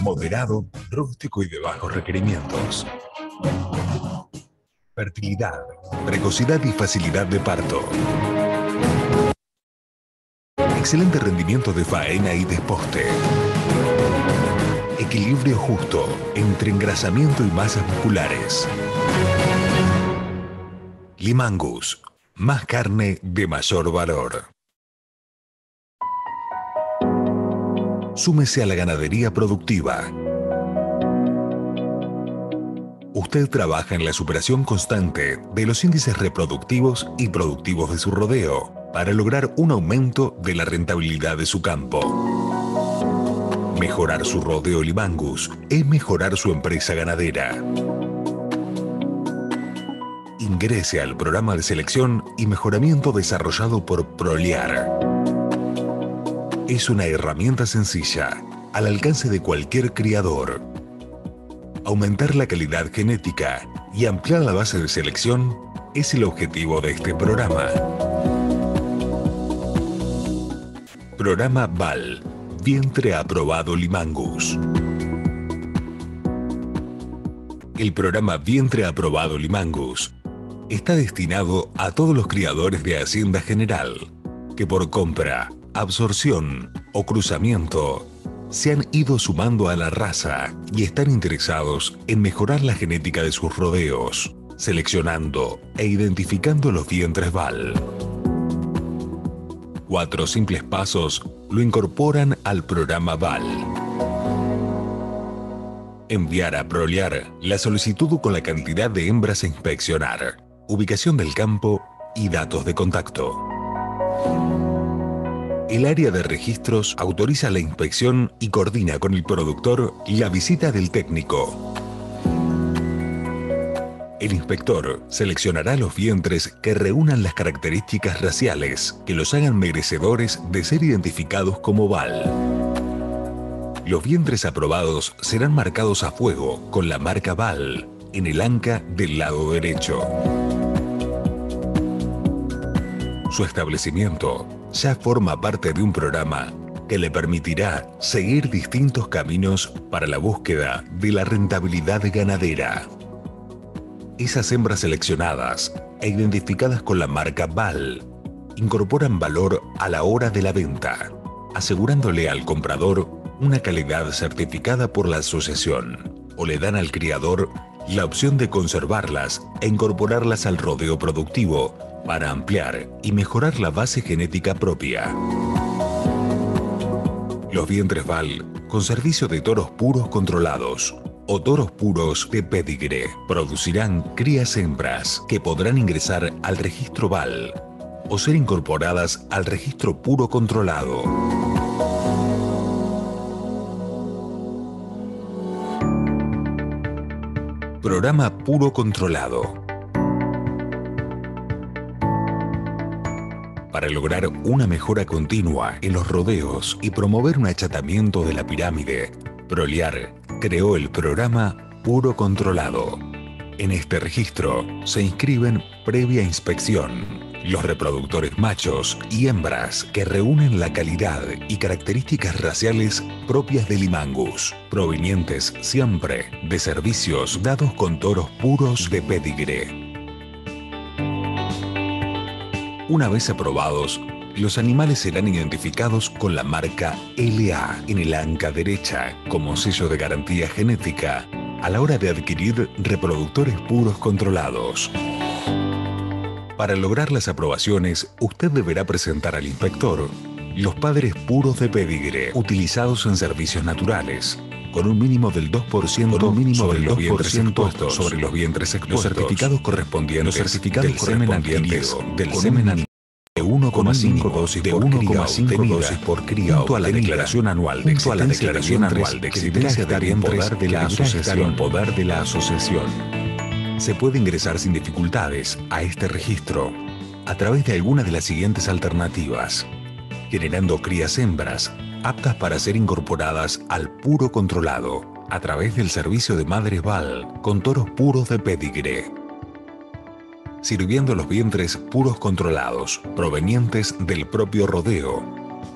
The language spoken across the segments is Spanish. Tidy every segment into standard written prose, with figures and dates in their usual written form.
Moderado, rústico y de bajos requerimientos. Fertilidad, precocidad y facilidad de parto. Excelente rendimiento de faena y desposte. Equilibrio justo entre engrasamiento y masas musculares. Limangus, más carne de mayor valor. Súmese a la ganadería productiva. Usted trabaja en la superación constante de los índices reproductivos y productivos de su rodeo para lograr un aumento de la rentabilidad de su campo. Mejorar su rodeo Limangus es mejorar su empresa ganadera. Ingrese al programa de selección y mejoramiento desarrollado por Proliar. Es una herramienta sencilla, al alcance de cualquier criador. Aumentar la calidad genética y ampliar la base de selección es el objetivo de este programa. Programa VAL, Vientre Aprobado Limangus. El programa Vientre Aprobado Limangus está destinado a todos los criadores de Hacienda General que por compra, absorción o cruzamiento se han ido sumando a la raza y están interesados en mejorar la genética de sus rodeos, seleccionando e identificando los vientres VAL. 4 simples pasos lo incorporan al programa VAL. Enviar a Proliar la solicitud con la cantidad de hembras a inspeccionar, ubicación del campo y datos de contacto. El área de registros autoriza la inspección y coordina con el productor la visita del técnico. El inspector seleccionará los vientres que reúnan las características raciales que los hagan merecedores de ser identificados como VAL. Los vientres aprobados serán marcados a fuego con la marca VAL en el anca del lado derecho. Su establecimiento ya forma parte de un programa que le permitirá seguir distintos caminos para la búsqueda de la rentabilidad ganadera. Esas hembras seleccionadas e identificadas con la marca VAL incorporan valor a la hora de la venta, asegurándole al comprador una calidad certificada por la asociación, o le dan al criador la opción de conservarlas e incorporarlas al rodeo productivo para ampliar y mejorar la base genética propia. Los vientres VAL con servicio de toros puros controlados o toros puros de pedigre producirán crías hembras que podrán ingresar al registro VAL o ser incorporadas al registro puro controlado. Programa Puro Controlado. Para lograr una mejora continua en los rodeos y promover un achatamiento de la pirámide, Proliar creó el programa Puro Controlado. En este registro se inscriben previa inspección los reproductores machos y hembras que reúnen la calidad y características raciales propias de Limangus, provenientes siempre de servicios dados con toros puros de pedigre. Una vez aprobados, los animales serán identificados con la marca LA en el anca derecha como sello de garantía genética a la hora de adquirir reproductores puros controlados. Para lograr las aprobaciones, usted deberá presentar al inspector los padres puros de pedigre utilizados en servicios naturales, con un mínimo del 2% sobre los vientres expuestos, sobre los vientres expuestos, los certificados correspondientes del semen adquirido, del semen de 1,5 dosis por cría, junto a la declaración anual de existencia de poder de la asociación. Se puede ingresar sin dificultades a este registro a través de alguna de las siguientes alternativas, generando crías hembras aptas para ser incorporadas al puro controlado a través del servicio de madres VAL con toros puros de pedigre, sirviendo los vientres puros controlados provenientes del propio rodeo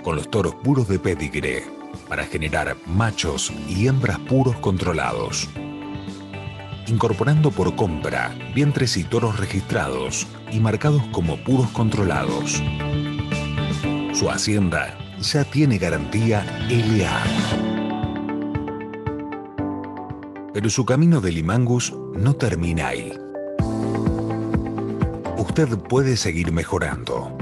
con los toros puros de pedigre, para generar machos y hembras puros controlados, incorporando por compra vientres y toros registrados y marcados como puros controlados. Su hacienda ya tiene garantía LA. Pero su camino de Limangus no termina ahí. Usted puede seguir mejorando,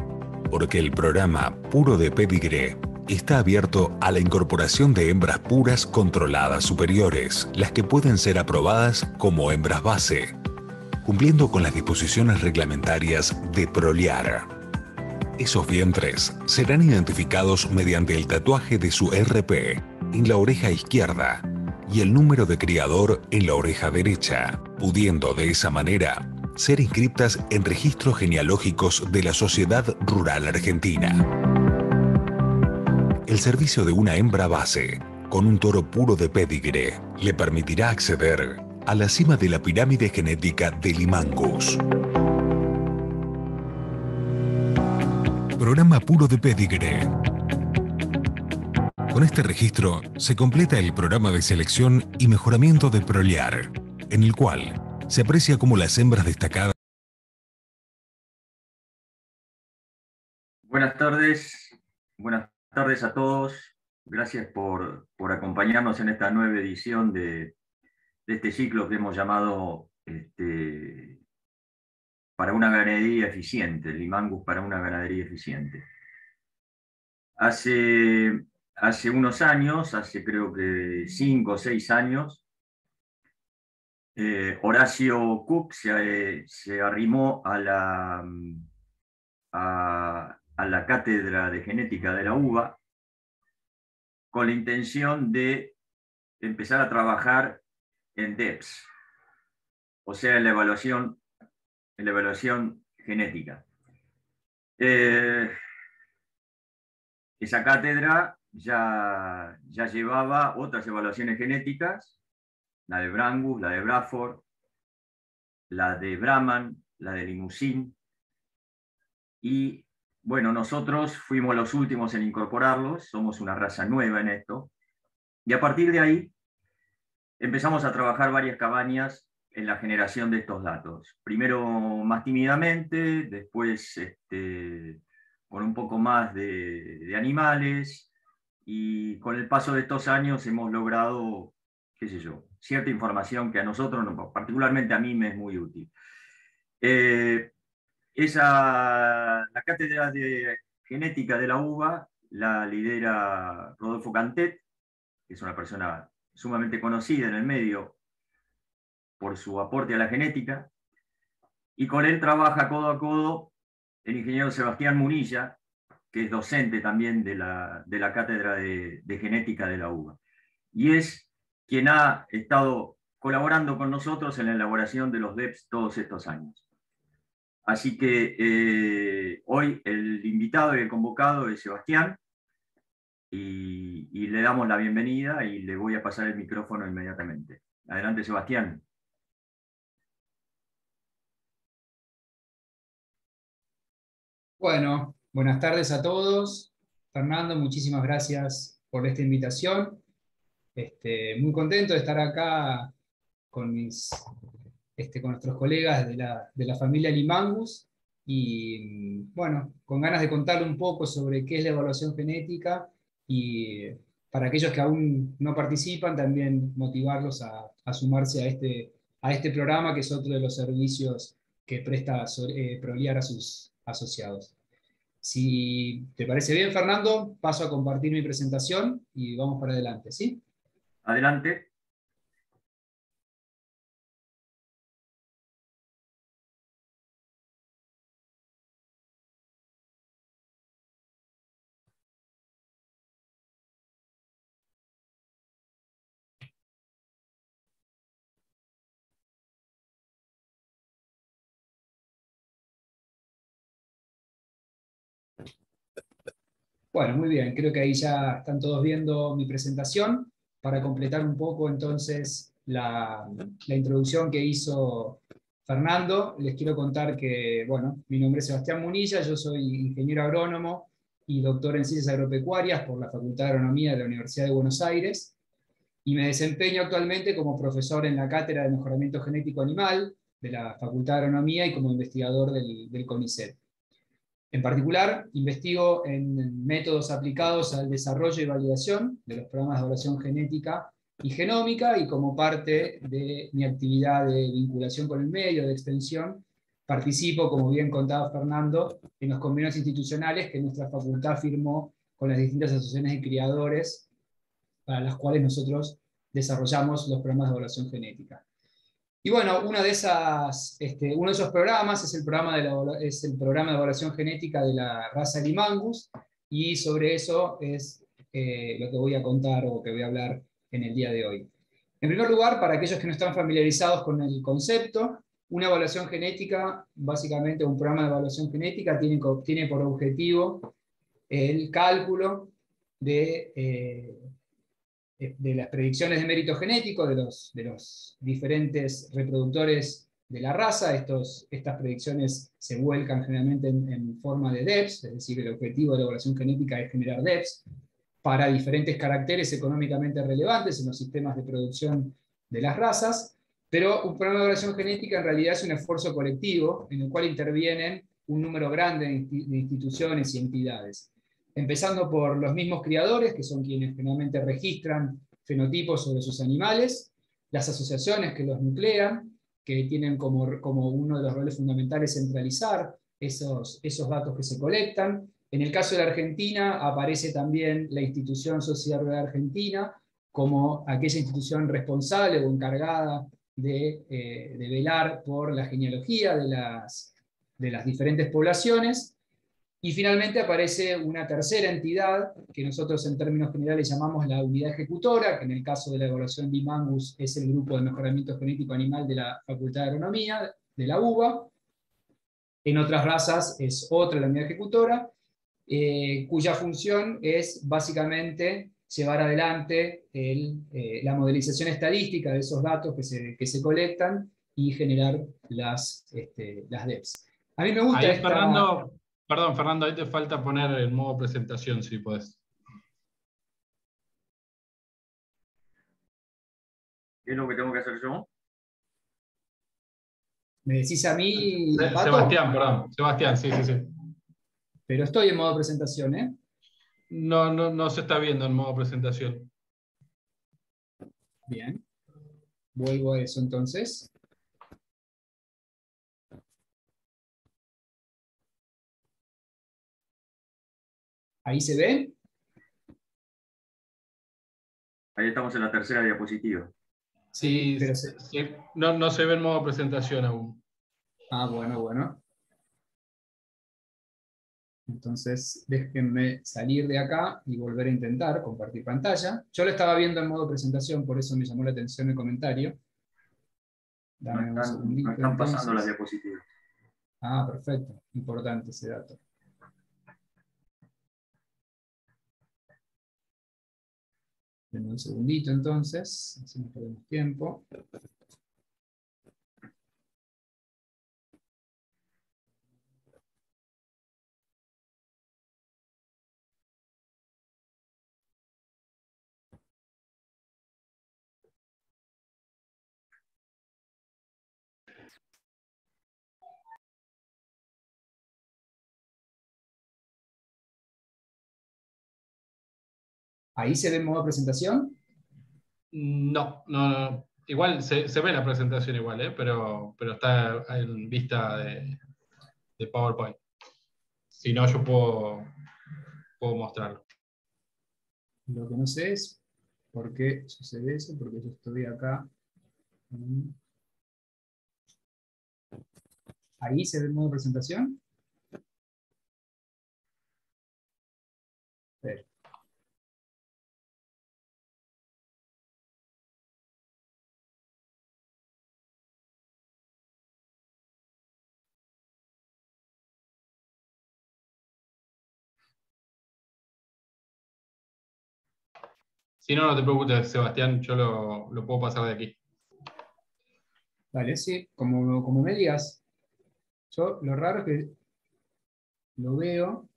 porque el programa Puro de Pedigree está abierto a la incorporación de hembras puras controladas superiores, las que pueden ser aprobadas como hembras base, cumpliendo con las disposiciones reglamentarias de Proliar. Esos vientres serán identificados mediante el tatuaje de su RP en la oreja izquierda y el número de criador en la oreja derecha, pudiendo de esa manera ser inscriptas en registros genealógicos de la Sociedad Rural Argentina. El servicio de una hembra base con un toro puro de pedigree le permitirá acceder a la cima de la pirámide genética de Limangus. Programa Puro de Pedigree. Con este registro se completa el programa de selección y mejoramiento de Proliar, en el cual se aprecia cómo las hembras destacadas. Buenas tardes a todos. Gracias por acompañarnos en esta nueva edición de este ciclo que hemos llamado para una ganadería eficiente, Limangus para una ganadería eficiente. Hace unos años, hace creo que 5 o 6 años, Horacio Cook se arrimó a la cátedra de genética de la uva con la intención de empezar a trabajar en DEPS, o sea, en la evaluación genética. Esa cátedra ya llevaba otras evaluaciones genéticas, la de Brangus, la de Bradford, la de Brahman, la de Limousin, y bueno, nosotros fuimos los últimos en incorporarlos, somos una raza nueva en esto, y a partir de ahí empezamos a trabajar varias cabañas en la generación de estos datos. Primero más tímidamente, después con un poco más de animales, y con el paso de estos años hemos logrado, qué sé yo, cierta información que a nosotros, particularmente a mí, me es muy útil. La cátedra de genética de la uva la lidera Rodolfo Cantet, que es una persona sumamente conocida en el medio por su aporte a la genética, y con él trabaja codo a codo el ingeniero Sebastián Munilla, que es docente también de la cátedra de genética de la uva, y es quien ha estado colaborando con nosotros en la elaboración de los DEPS todos estos años. Así que hoy el invitado y el convocado es Sebastián, y le damos la bienvenida y le voy a pasar el micrófono inmediatamente. Adelante, Sebastián. Bueno, buenas tardes a todos. Fernando, muchísimas gracias por esta invitación. Muy contento de estar acá con nuestros colegas de la familia Limangus, y bueno, con ganas de contarle un poco sobre qué es la evaluación genética, y para aquellos que aún no participan, también motivarlos a sumarse a este programa, que es otro de los servicios que presta Proliar a sus asociados. Si te parece bien, Fernando, paso a compartir mi presentación y vamos para adelante, ¿sí? Adelante. Bueno, muy bien, creo que ahí ya están todos viendo mi presentación. Para completar un poco entonces la introducción que hizo Fernando, les quiero contar que, bueno, mi nombre es Sebastián Munilla, yo soy ingeniero agrónomo, y doctor en Ciencias Agropecuarias por la Facultad de Agronomía de la Universidad de Buenos Aires, y me desempeño actualmente como profesor en la Cátedra de Mejoramiento Genético Animal de la Facultad de Agronomía y como investigador del CONICET. En particular, investigo en métodos aplicados al desarrollo y validación de los programas de evaluación genética y genómica, y como parte de mi actividad de vinculación con el medio, de extensión, participo, como bien contaba Fernando, en los convenios institucionales que nuestra facultad firmó con las distintas asociaciones de criadores, para las cuales nosotros desarrollamos los programas de evaluación genética. Y bueno, uno de esos programas es el programa de evaluación genética de la raza Limangus, y sobre eso es lo que voy a contar o que voy a hablar en el día de hoy. En primer lugar, para aquellos que no están familiarizados con el concepto, una evaluación genética, básicamente un programa de evaluación genética, tiene por objetivo el cálculo de las predicciones de mérito genético de los diferentes reproductores de la raza. Estas predicciones se vuelcan generalmente en forma de DEPs, es decir, el objetivo de la evaluación genética es generar DEPs para diferentes caracteres económicamente relevantes en los sistemas de producción de las razas, pero un programa de evaluación genética en realidad es un esfuerzo colectivo en el cual intervienen un número grande de instituciones y entidades, empezando por los mismos criadores, que son quienes generalmente registran fenotipos sobre sus animales, las asociaciones que los nuclean, que tienen como uno de los roles fundamentales centralizar esos datos que se colectan. En el caso de la Argentina aparece también la institución Sociedad Rural Argentina como aquella institución responsable o encargada de velar por la genealogía de las diferentes poblaciones. Y finalmente aparece una tercera entidad, que nosotros en términos generales llamamos la unidad ejecutora, que en el caso de la evaluación de Limangus es el Grupo de Mejoramiento Genético Animal de la Facultad de Agronomía, de la UBA. En otras razas es otra la unidad ejecutora, cuya función es básicamente llevar adelante la modelización estadística de esos datos que se colectan y generar las DEPs. A mí me gusta ahí, Fernando, perdón, Fernando, ahí te falta poner el modo presentación, si podés. ¿Qué es lo que tengo que hacer yo? ¿Me decís a mí, Pato? Sebastián, perdón. Sebastián, sí. Pero estoy en modo presentación, ¿eh? No se está viendo en modo presentación. Bien. Vuelvo a eso entonces. ¿Ahí se ve? Ahí estamos en la tercera diapositiva. Sí, pero sí. No se ve en modo presentación aún. Ah, bueno. Entonces, déjenme salir de acá y volver a intentar compartir pantalla. Yo lo estaba viendo en modo presentación, por eso me llamó la atención el comentario. Dame un segundito, no están pasando entonces. las diapositivas. Ah, perfecto. Importante ese dato. Denme un segundito entonces, así no perdemos tiempo. ¿Ahí se ve en modo presentación? No. Igual se ve la presentación igual, pero está en vista de PowerPoint. Si no, yo puedo mostrarlo. Lo que no sé es por qué sucede eso, porque yo estoy acá. ¿Ahí se ve el modo presentación? Pero. Si no te preocupes, Sebastián, yo lo puedo pasar de aquí. Vale, sí, como me digas. Yo lo raro es que lo veo,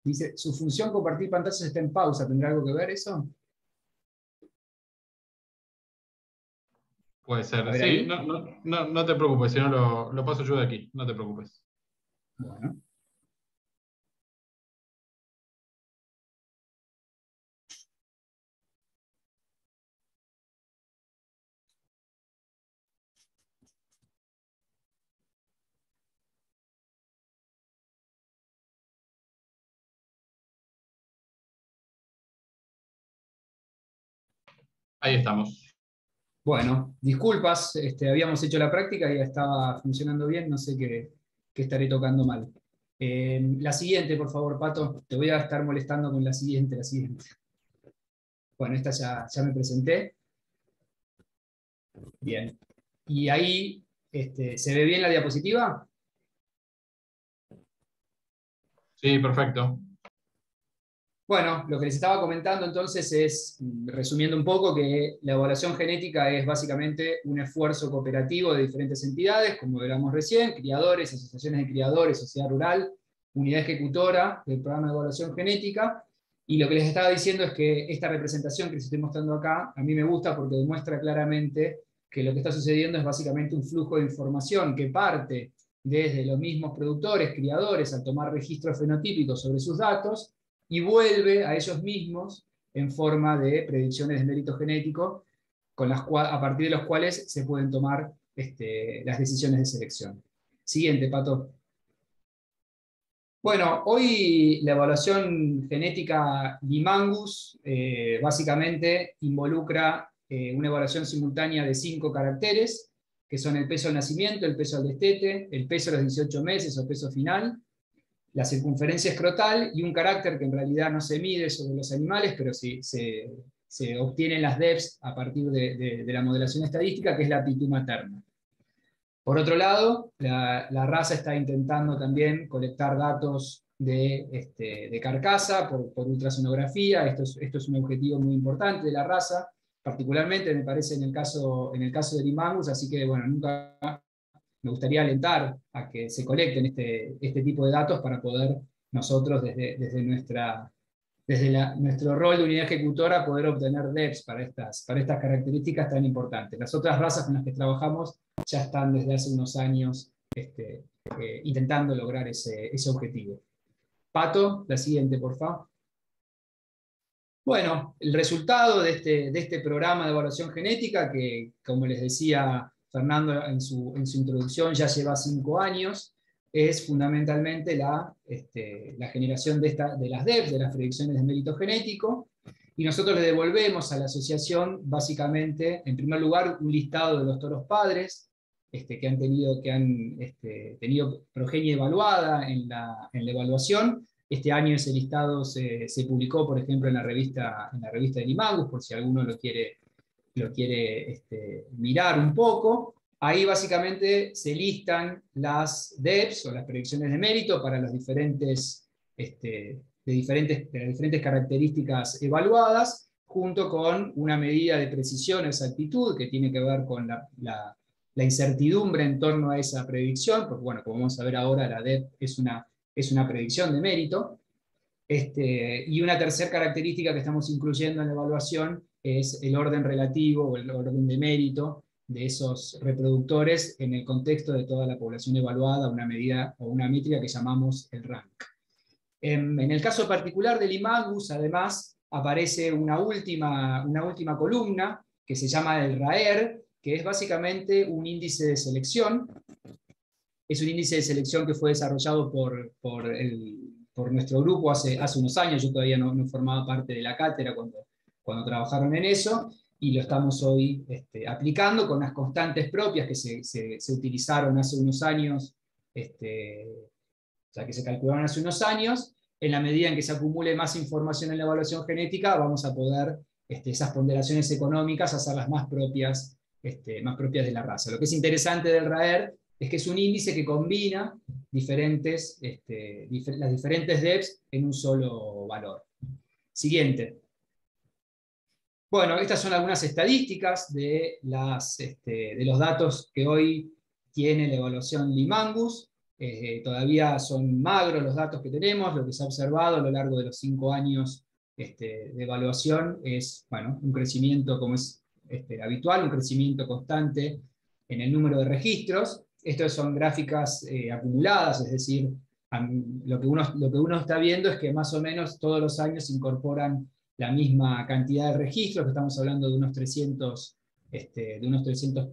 Dice, su función compartir pantallas está en pausa. ¿Tendrá algo que ver eso? Puede ser. A ver Sí, ahí. no te preocupes, si no lo paso yo de aquí, no te preocupes. Bueno. Ahí estamos. Bueno, disculpas, habíamos hecho la práctica y ya estaba funcionando bien, no sé qué estaré tocando mal. La siguiente, por favor, Pato, te voy a estar molestando con la siguiente. Bueno, esta ya me presenté. Bien. Y ahí, ¿se ve bien la diapositiva? Sí, perfecto. Bueno, lo que les estaba comentando entonces es, resumiendo un poco, que la evaluación genética es básicamente un esfuerzo cooperativo de diferentes entidades, como hablamos recién, criadores, asociaciones de criadores, sociedad rural, unidad ejecutora del programa de evaluación genética, y lo que les estaba diciendo es que esta representación que les estoy mostrando acá, a mí me gusta porque demuestra claramente que lo que está sucediendo es básicamente un flujo de información que parte desde los mismos productores, criadores, al tomar registros fenotípicos sobre sus datos, y vuelve a ellos mismos en forma de predicciones de mérito genético, a partir de los cuales se pueden tomar las decisiones de selección. Siguiente, Pato. Bueno, hoy la evaluación genética Limangus básicamente involucra una evaluación simultánea de 5 caracteres, que son el peso al nacimiento, el peso al destete, el peso a los 18 meses o peso final, la circunferencia escrotal y un carácter que en realidad no se mide sobre los animales, pero sí se obtienen las DEPs a partir de la modelación estadística, que es la aptitud materna. Por otro lado, la raza está intentando también colectar datos de carcasa por ultrasonografía. Esto es un objetivo muy importante de la raza, particularmente me parece en el caso de Limangus, así que bueno, nunca me gustaría alentar a que se colecten este tipo de datos para poder nosotros desde nuestro rol de unidad ejecutora poder obtener DEPs para estas características tan importantes. Las otras razas con las que trabajamos ya están desde hace unos años intentando lograr ese objetivo. Pato, la siguiente, por favor. Bueno, el resultado de este programa de evaluación genética, que como les decía Fernando en su introducción, ya lleva 5 años, es fundamentalmente la generación de las DEPs, de las predicciones de mérito genético, y nosotros le devolvemos a la asociación básicamente, en primer lugar, un listado de los toros padres que han tenido progenie evaluada en la evaluación. Este año ese listado se publicó, por ejemplo, en la revista de Limangus, por si alguno lo quiere mirar un poco. Ahí básicamente se listan las DEPs o las predicciones de mérito para las diferentes características evaluadas, junto con una medida de precisión o exactitud que tiene que ver con la incertidumbre en torno a esa predicción, porque bueno, como vamos a ver ahora, la DEP es una predicción de mérito. Y una tercera característica que estamos incluyendo en la evaluación es el orden relativo o el orden de mérito de esos reproductores en el contexto de toda la población evaluada, una medida o una métrica que llamamos el rank. En el caso particular del Limangus, además, aparece una última columna que se llama el RAER, que es básicamente un índice de selección. Es un índice de selección que fue desarrollado por nuestro grupo hace unos años. Yo todavía no formaba parte de la cátedra cuando trabajaron en eso, y lo estamos hoy aplicando con las constantes propias que se utilizaron hace unos años, o sea, que se calcularon hace unos años. En la medida en que se acumule más información en la evaluación genética, vamos a poder esas ponderaciones económicas hacerlas más propias de la raza. Lo que es interesante del RAER es que es un índice que combina las diferentes DEPs en un solo valor. Siguiente. Bueno, estas son algunas estadísticas de los datos que hoy tiene la evaluación Limangus. Todavía son magros los datos que tenemos. Lo que se ha observado a lo largo de los 5 años de evaluación es, bueno, un crecimiento como es habitual, un crecimiento constante en el número de registros. Estas son gráficas acumuladas, es decir, lo que uno está viendo es que más o menos todos los años se incorporan la misma cantidad de registros, que estamos hablando de unos 300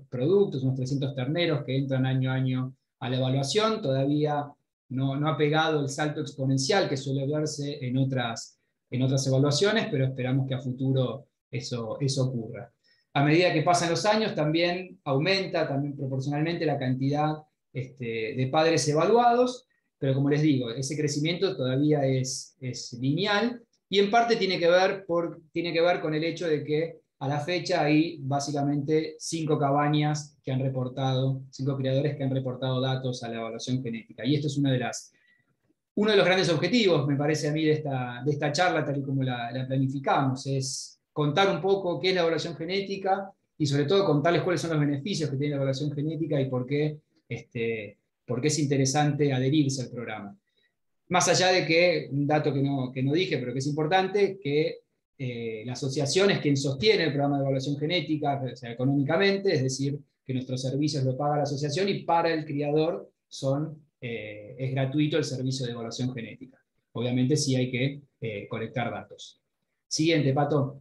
productos, unos 300 terneros que entran año a año a la evaluación. Todavía no ha pegado el salto exponencial que suele verse en otras evaluaciones, pero esperamos que a futuro eso ocurra. A medida que pasan los años también aumenta proporcionalmente la cantidad de padres evaluados, pero como les digo, ese crecimiento todavía es lineal, y en parte tiene que ver con el hecho de que a la fecha hay básicamente 5 cabañas que han reportado, 5 criadores que han reportado datos a la evaluación genética. Y esto es uno de los grandes objetivos, me parece a mí, de esta charla, tal y como la planificamos, es contar un poco qué es la evaluación genética y sobre todo contarles cuáles son los beneficios que tiene la evaluación genética y por qué es interesante adherirse al programa. Más allá de que, un dato que no dije, pero que es importante, que la asociación es quien sostiene el programa de evaluación genética, o sea, económicamente, es decir, que nuestros servicios lo paga la asociación y para el criador es gratuito el servicio de evaluación genética. Obviamente sí hay que colectar datos. Siguiente, Pato.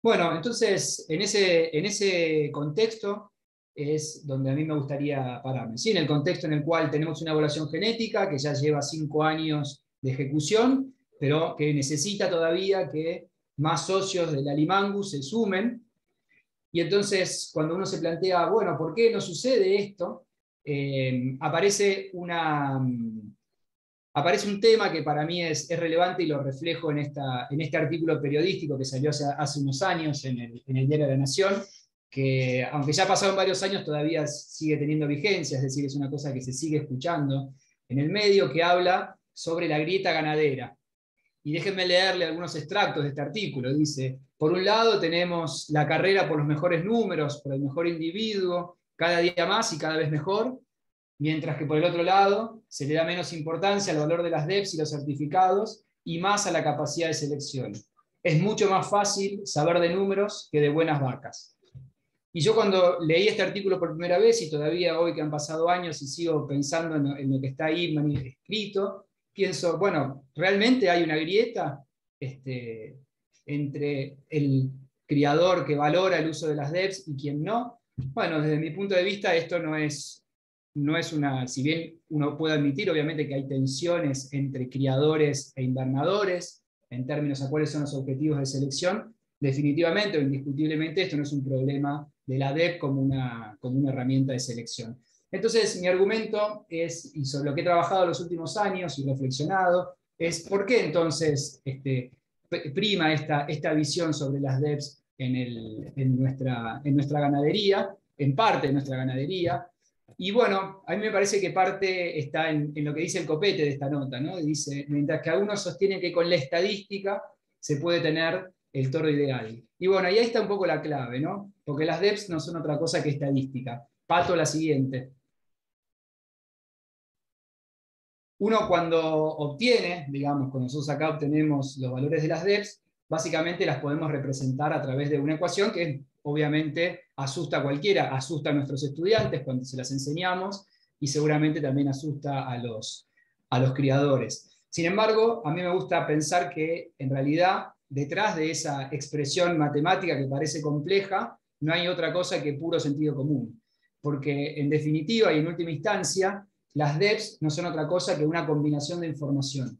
Bueno, entonces, en ese contexto es donde a mí me gustaría pararme. ¿Sí? En el contexto en el cual tenemos una evaluación genética que ya lleva 5 años de ejecución, pero que necesita todavía que más socios del Alimangus se sumen. Y entonces, cuando uno se plantea, bueno, ¿por qué no sucede esto? Aparece un tema que para mí es relevante y lo reflejo en este artículo periodístico que salió hace unos años en el Diario de la Nación, que aunque ya pasaron varios años todavía sigue teniendo vigencia, es decir, es una cosa que se sigue escuchando en el medio, que habla sobre la grieta ganadera. Y déjenme leerle algunos extractos de este artículo. Dice, por un lado tenemos la carrera por los mejores números, por el mejor individuo, cada día más y cada vez mejor, mientras que por el otro lado se le da menos importancia al valor de las DEPs y los certificados y más a la capacidad de selección. Es mucho más fácil saber de números que de buenas vacas. Y yo cuando leí este artículo por primera vez, y todavía hoy que han pasado años y sigo pensando en lo que está ahí escrito, pienso, bueno, ¿realmente hay una grieta entre el criador que valora el uso de las DEPs y quien no? Bueno, desde mi punto de vista esto no es una, si bien uno puede admitir obviamente que hay tensiones entre criadores e invernadores en términos a cuáles son los objetivos de selección, definitivamente o indiscutiblemente esto no es un problema de la DEP como una herramienta de selección. Entonces mi argumento es, y sobre lo que he trabajado los últimos años y reflexionado, es por qué entonces prima esta visión sobre las DEPs en nuestra ganadería, en parte de nuestra ganadería. Y bueno, a mí me parece que parte está en lo que dice el copete de esta nota, ¿no? Dice, mientras que algunos sostienen que con la estadística se puede tener el toro ideal. Y bueno, ahí está un poco la clave, ¿no? Porque las DEPs no son otra cosa que estadística. Pato, la siguiente. Uno cuando obtiene, digamos, cuando nosotros acá obtenemos los valores de las DEPs, básicamente las podemos representar a través de una ecuación que obviamente asusta a cualquiera, asusta a nuestros estudiantes cuando se las enseñamos y seguramente también asusta a los criadores. Sin embargo, a mí me gusta pensar que en realidad detrás de esa expresión matemática que parece compleja no hay otra cosa que puro sentido común. Porque en definitiva y en última instancia, las DEPs no son otra cosa que una combinación de información.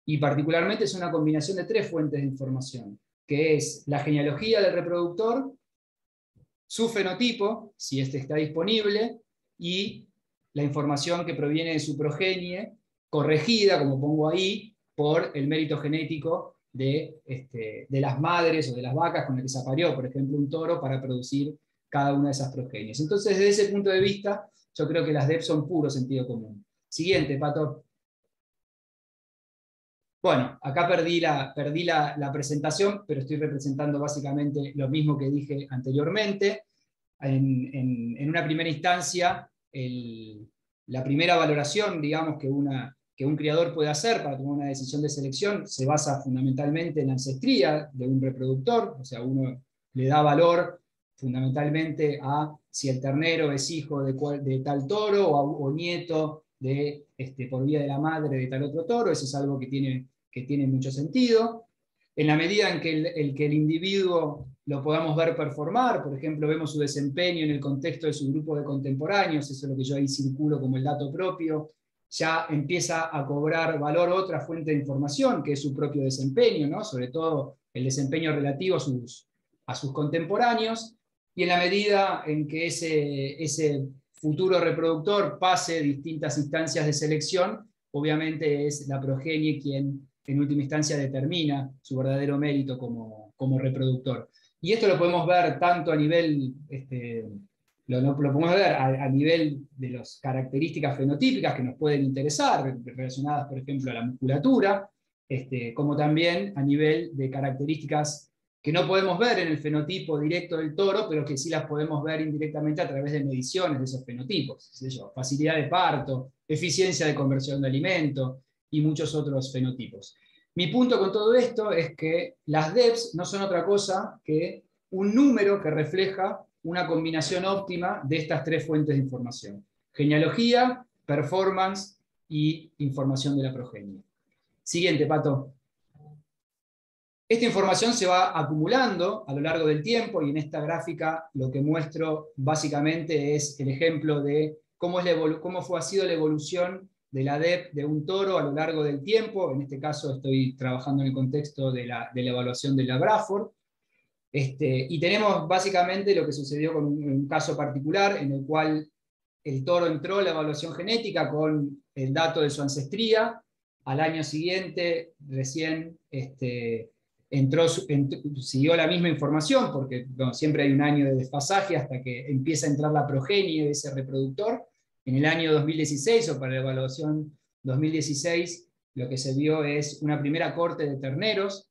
Y particularmente es una combinación de 3 fuentes de información, que es la genealogía del reproductor, su fenotipo, si este está disponible, y la información que proviene de su progenie, corregida, como pongo ahí, por el mérito genético de las madres o de las vacas con las que se apareó, por ejemplo, un toro, para producir cada una de esas progenies. Entonces, desde ese punto de vista, yo creo que las DEPs son puro sentido común. Siguiente, Pato. Bueno, acá perdí la presentación, pero estoy representando básicamente lo mismo que dije anteriormente. En una primera instancia, el la primera valoración, digamos, que un criador puede hacer para tomar una decisión de selección se basa fundamentalmente en la ancestría de un reproductor, o sea, uno le da valor fundamentalmente a si el ternero es hijo de tal toro o nieto por vía de la madre de tal otro toro. Eso es algo que tiene mucho sentido. En la medida en que el individuo lo podamos ver performar, por ejemplo, vemos su desempeño en el contexto de su grupo de contemporáneos, eso es lo que yo ahí circulo como el dato propio, ya empieza a cobrar valor otra fuente de información, que es su propio desempeño, ¿no? Sobre todo el desempeño relativo a sus contemporáneos, y en la medida en que ese futuro reproductor pase distintas instancias de selección, obviamente es la progenie quien en última instancia determina su verdadero mérito como reproductor. Y esto lo podemos ver tanto a nivel, lo podemos ver a nivel de las características fenotípicas que nos pueden interesar, relacionadas, por ejemplo, a la musculatura, como también a nivel de características que no podemos ver en el fenotipo directo del toro, pero que sí las podemos ver indirectamente a través de mediciones de esos fenotipos. Facilidad de parto, eficiencia de conversión de alimento y muchos otros fenotipos. Mi punto con todo esto es que las DEPs no son otra cosa que un número que refleja una combinación óptima de estas tres fuentes de información: genealogía, performance y información de la progenie. Siguiente, Pato. Esta información se va acumulando a lo largo del tiempo, y en esta gráfica lo que muestro básicamente es el ejemplo de cómo ha sido la evolución de la DEP de un toro a lo largo del tiempo. En este caso estoy trabajando en el contexto de la evaluación de la Braford. Y tenemos básicamente lo que sucedió con un caso particular en el cual el toro entró a la evaluación genética con el dato de su ancestría. Al año siguiente recién siguió la misma información, porque siempre hay un año de desfasaje hasta que empieza a entrar la progenie de ese reproductor. En el año 2016, o para la evaluación 2016, lo que se vio es una primera corte de terneros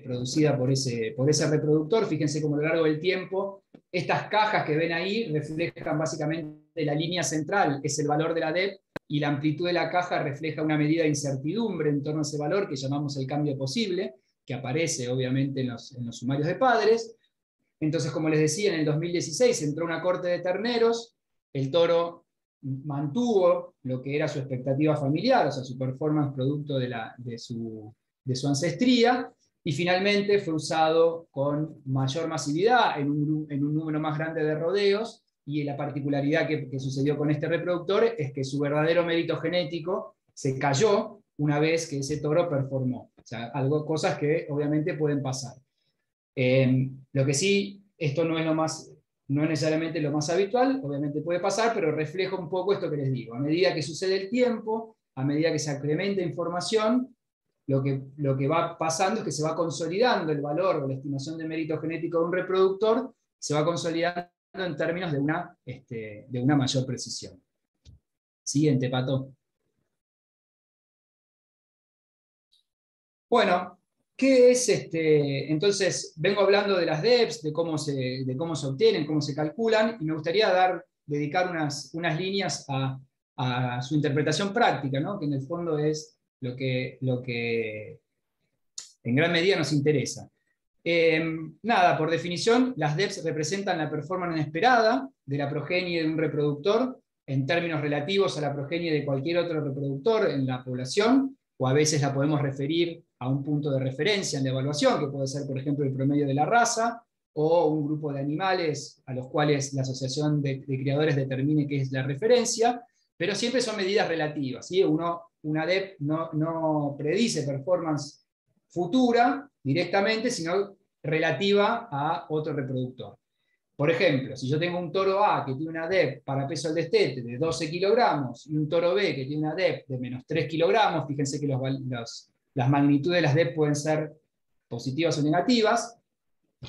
producida por ese reproductor. Fíjense cómo a lo largo del tiempo estas cajas que ven ahí reflejan básicamente la línea central, es el valor de la DEP, y la amplitud de la caja refleja una medida de incertidumbre en torno a ese valor que llamamos el cambio posible, que aparece obviamente en los sumarios de padres. Entonces, como les decía, en el 2016 entró una corte de terneros, el toro mantuvo lo que era su expectativa familiar, o sea, su performance producto de su ancestría, y finalmente fue usado con mayor masividad en un número más grande de rodeos. Y la particularidad que sucedió con este reproductor es que su verdadero mérito genético se cayó una vez que ese toro performó. O sea, cosas que obviamente pueden pasar. Lo que sí, esto no es necesariamente lo más habitual, obviamente puede pasar, pero refleja un poco esto que les digo. A medida que sucede el tiempo, a medida que se incrementa información, lo que va pasando es que se va consolidando el valor o la estimación de mérito genético de un reproductor, se va consolidando en términos de una mayor precisión. Siguiente, Pato. Bueno, ¿qué es entonces, vengo hablando de las DEPs, de cómo se obtienen, cómo se calculan, y me gustaría dedicar unas líneas a su interpretación práctica, ¿no? Que en el fondo es lo que en gran medida nos interesa. Nada, por definición, las DEPs representan la performance esperada de la progenie de un reproductor en términos relativos a la progenie de cualquier otro reproductor en la población, o a veces la podemos referir a un punto de referencia en la evaluación, que puede ser, por ejemplo, el promedio de la raza, o un grupo de animales a los cuales la asociación de criadores determine qué es la referencia, pero siempre son medidas relativas, ¿sí? Una DEP no predice performance futura directamente, sino relativa a otro reproductor. Por ejemplo, si yo tengo un toro A que tiene una DEP para peso al destete de 12 kilogramos y un toro B que tiene una DEP de menos 3 kilogramos, fíjense que las magnitudes de las DEP pueden ser positivas o negativas.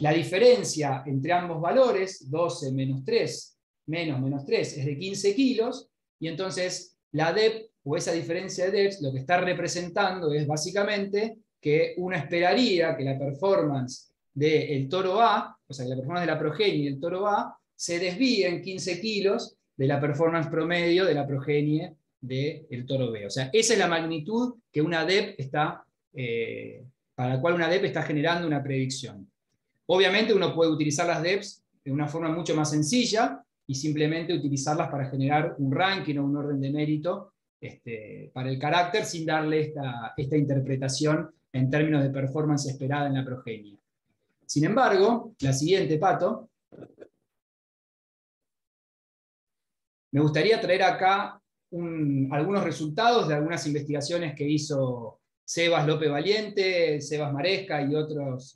La diferencia entre ambos valores, 12 menos 3, menos 3, es de 15 kilos, y entonces la DEP, o esa diferencia de DEPs, lo que está representando es básicamente que uno esperaría que la performance del toro A, o sea, que la performance de la progenie del toro A, se desvíe en 15 kilos de la performance promedio de la progenie del toro B. O sea, esa es la magnitud que una DEP está, para la cual una DEP está generando una predicción. Obviamente uno puede utilizar las DEPs de una forma mucho más sencilla y simplemente utilizarlas para generar un ranking o un orden de mérito para el carácter sin darle esta interpretación en términos de performance esperada en la progenie. Sin embargo, la siguiente, Pato, me gustaría traer acá algunos resultados de algunas investigaciones que hizo Sebas López Valiente, Sebas Maresca y otros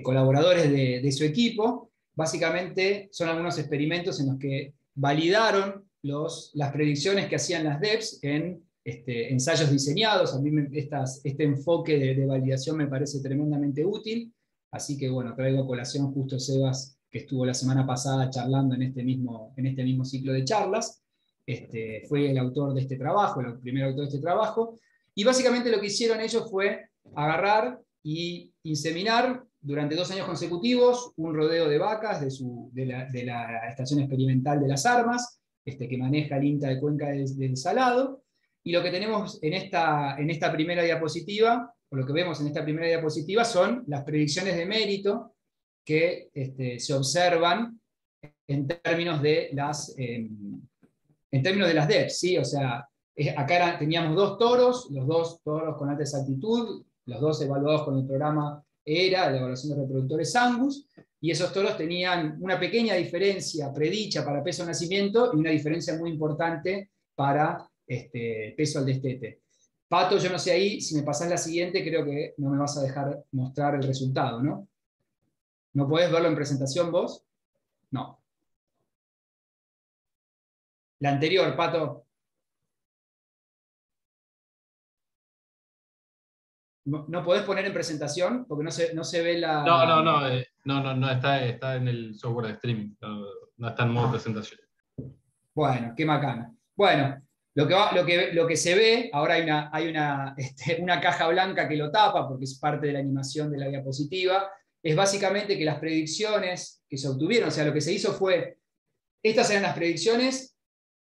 colaboradores de su equipo. Básicamente son algunos experimentos en los que validaron las predicciones que hacían las DEPs en ensayos diseñados. A mí este enfoque de validación me parece tremendamente útil, así que bueno, traigo a colación justo Sebas, que estuvo la semana pasada charlando en este mismo ciclo de charlas. Fue el autor de este trabajo, el primer autor de este trabajo, y básicamente lo que hicieron ellos fue agarrar y inseminar durante 2 años consecutivos un rodeo de vacas de la estación experimental de Las Armas, que maneja el INTA de Cuenca del Salado, y lo que tenemos en esta primera diapositiva, o lo que vemos en esta primera diapositiva, son las predicciones de mérito que se observan en términos de las DEPs, ¿sí? O sea, acá teníamos 2 toros, los 2 toros con alta exactitud, los 2 evaluados con el programa ERA, de evaluación de reproductores Angus, y esos toros tenían una pequeña diferencia predicha para peso de nacimiento y una diferencia muy importante para peso al destete. Pato, yo no sé ahí, si me pasás la siguiente, creo que no me vas a dejar mostrar el resultado, ¿no? ¿No podés verlo en presentación vos? No. La anterior, Pato. ¿No podés poner en presentación? Porque no se ve la... No, está en el software de streaming, no está en modo presentación. Bueno, qué macana. Bueno, lo que se ve, ahora hay una caja blanca que lo tapa, porque es parte de la animación de la diapositiva, es básicamente que las predicciones que se obtuvieron, o sea, lo que se hizo fue, estas eran las predicciones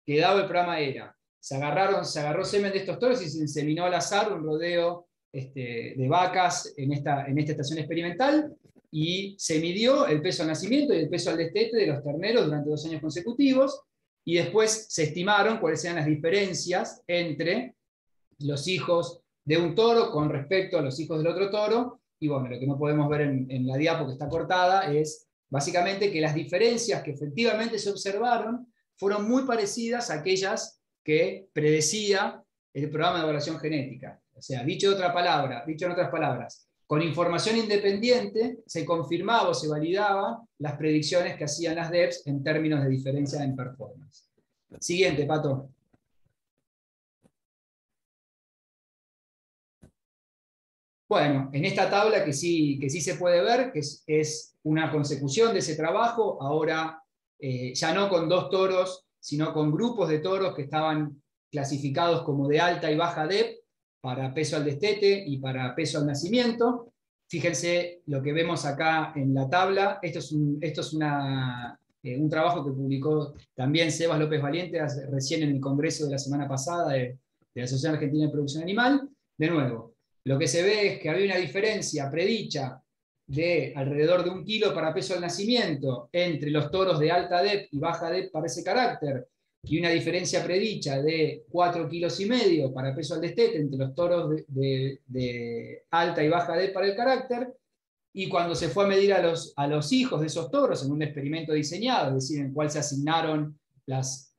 que daba el programa ERA. Se agarró semen de estos toros y se inseminó al azar un rodeo de vacas en esta estación experimental, y se midió el peso al nacimiento y el peso al destete de los terneros durante 2 años consecutivos, y después se estimaron cuáles eran las diferencias entre los hijos de un toro con respecto a los hijos del otro toro. Y bueno, lo que no podemos ver en la diapo que está cortada es básicamente que las diferencias que efectivamente se observaron fueron muy parecidas a aquellas que predecía el programa de evaluación genética. O sea, dicho en otras palabras, con información independiente se confirmaba o se validaba las predicciones que hacían las DEPs en términos de diferencia en performance. Siguiente, Pato. Bueno, en esta tabla que sí se puede ver, que es una consecución de ese trabajo, ahora ya no con 2 toros, sino con grupos de toros que estaban clasificados como de alta y baja DEP, para peso al destete y para peso al nacimiento. Fíjense lo que vemos acá en la tabla. Esto es un trabajo que publicó también Sebas López Valiente recién en el congreso de la semana pasada de la Asociación Argentina de Producción Animal. De nuevo, lo que se ve es que había una diferencia predicha de alrededor de 1 kilo para peso al nacimiento entre los toros de alta DEP y baja DEP para ese carácter, y una diferencia predicha de 4,5 kilos para peso al destete entre los toros de alta y baja DEP para el carácter. Y cuando se fue a medir a los hijos de esos toros en un experimento diseñado, es decir, en el cual se asignaron las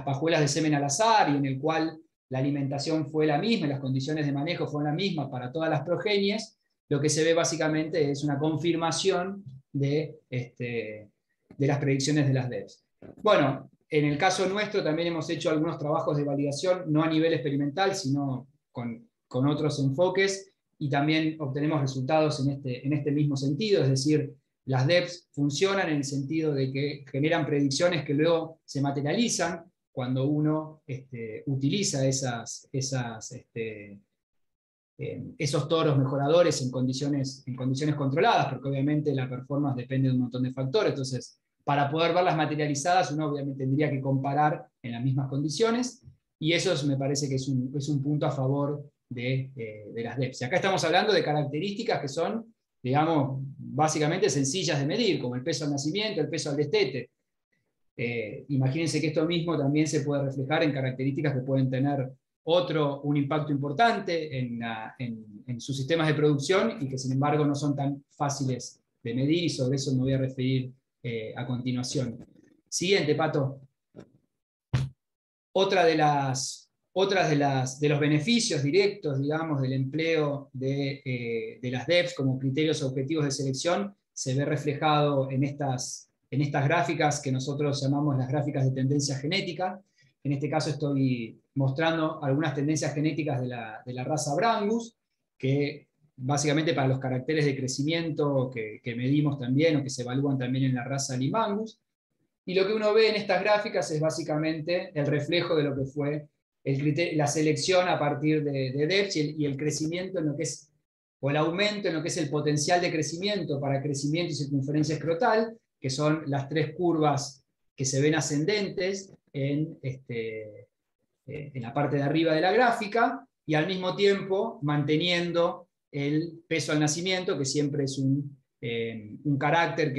pajuelas de semen al azar y en el cual la alimentación fue la misma y las condiciones de manejo fueron las mismas para todas las progenies, lo que se ve básicamente es una confirmación de las predicciones de las DEPs. Bueno, en el caso nuestro también hemos hecho algunos trabajos de validación, no a nivel experimental, sino con otros enfoques, y también obtenemos resultados en este mismo sentido, es decir, las DEPs funcionan en el sentido de que generan predicciones que luego se materializan cuando uno utiliza esos toros mejoradores en condiciones controladas, porque obviamente la performance depende de un montón de factores. Entonces, para poder verlas materializadas, uno obviamente tendría que comparar en las mismas condiciones, y eso me parece que es un punto a favor de las DEPS. Y acá estamos hablando de características que son, digamos, básicamente sencillas de medir, como el peso al nacimiento, el peso al destete. Imagínense que esto mismo también se puede reflejar en características que pueden tener un impacto importante en sus sistemas de producción y que sin embargo no son tan fáciles de medir, y sobre eso me voy a referir a continuación. Siguiente, Pato. Otra de los beneficios directos, digamos, del empleo de las DEPS como criterios objetivos de selección se ve reflejado en estas gráficas que nosotros llamamos las gráficas de tendencia genética. En este caso estoy mostrando algunas tendencias genéticas de la raza Brangus, que básicamente para los caracteres de crecimiento que medimos también o que se evalúan también en la raza Limangus. Y lo que uno ve en estas gráficas es básicamente el reflejo de lo que fue la selección a partir de DEPS y el crecimiento en lo que es, o el aumento en lo que es el potencial de crecimiento para crecimiento y circunferencia escrotal, que son las tres curvas que se ven ascendentes en la parte de arriba de la gráfica, y al mismo tiempo manteniendo el peso al nacimiento, que siempre es un carácter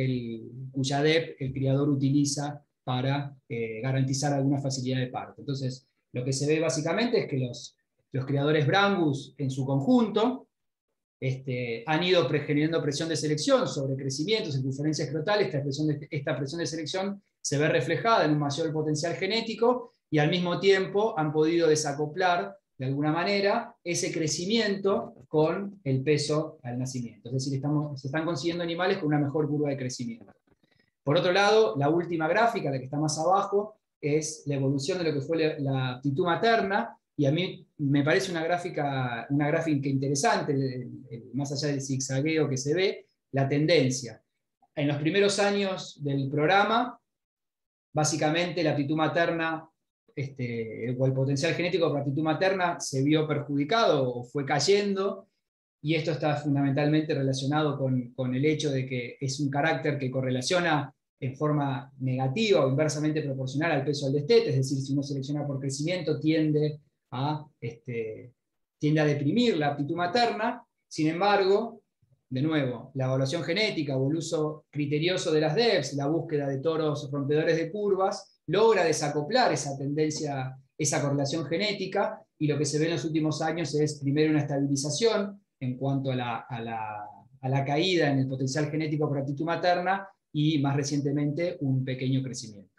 cuya DEP el criador utiliza para garantizar alguna facilidad de parto. Entonces, lo que se ve básicamente es que los criadores Brangus en su conjunto han ido generando presión de selección sobre crecimiento, circunferencia escrotal. Esta presión de selección se ve reflejada en un mayor potencial genético, y al mismo tiempo han podido desacoplar de alguna manera ese crecimiento con el peso al nacimiento. Es decir, se están consiguiendo animales con una mejor curva de crecimiento. Por otro lado, la última gráfica, la que está más abajo, es la evolución de lo que fue la aptitud materna, y a mí me parece una gráfica interesante, más allá del zigzagueo que se ve, la tendencia. En los primeros años del programa, básicamente la aptitud materna, o el potencial genético para aptitud materna se vio perjudicado o fue cayendo, y esto está fundamentalmente relacionado con el hecho de que es un carácter que correlaciona en forma negativa o inversamente proporcional al peso al destete. Es decir, si uno selecciona por crecimiento tiende a deprimir la aptitud materna. Sin embargo, de nuevo, la evaluación genética o el uso criterioso de las DEPS, la búsqueda de toros rompedores de curvas, logra desacoplar esa tendencia, esa correlación genética, y lo que se ve en los últimos años es primero una estabilización en cuanto a la caída en el potencial genético por aptitud materna, y más recientemente un pequeño crecimiento.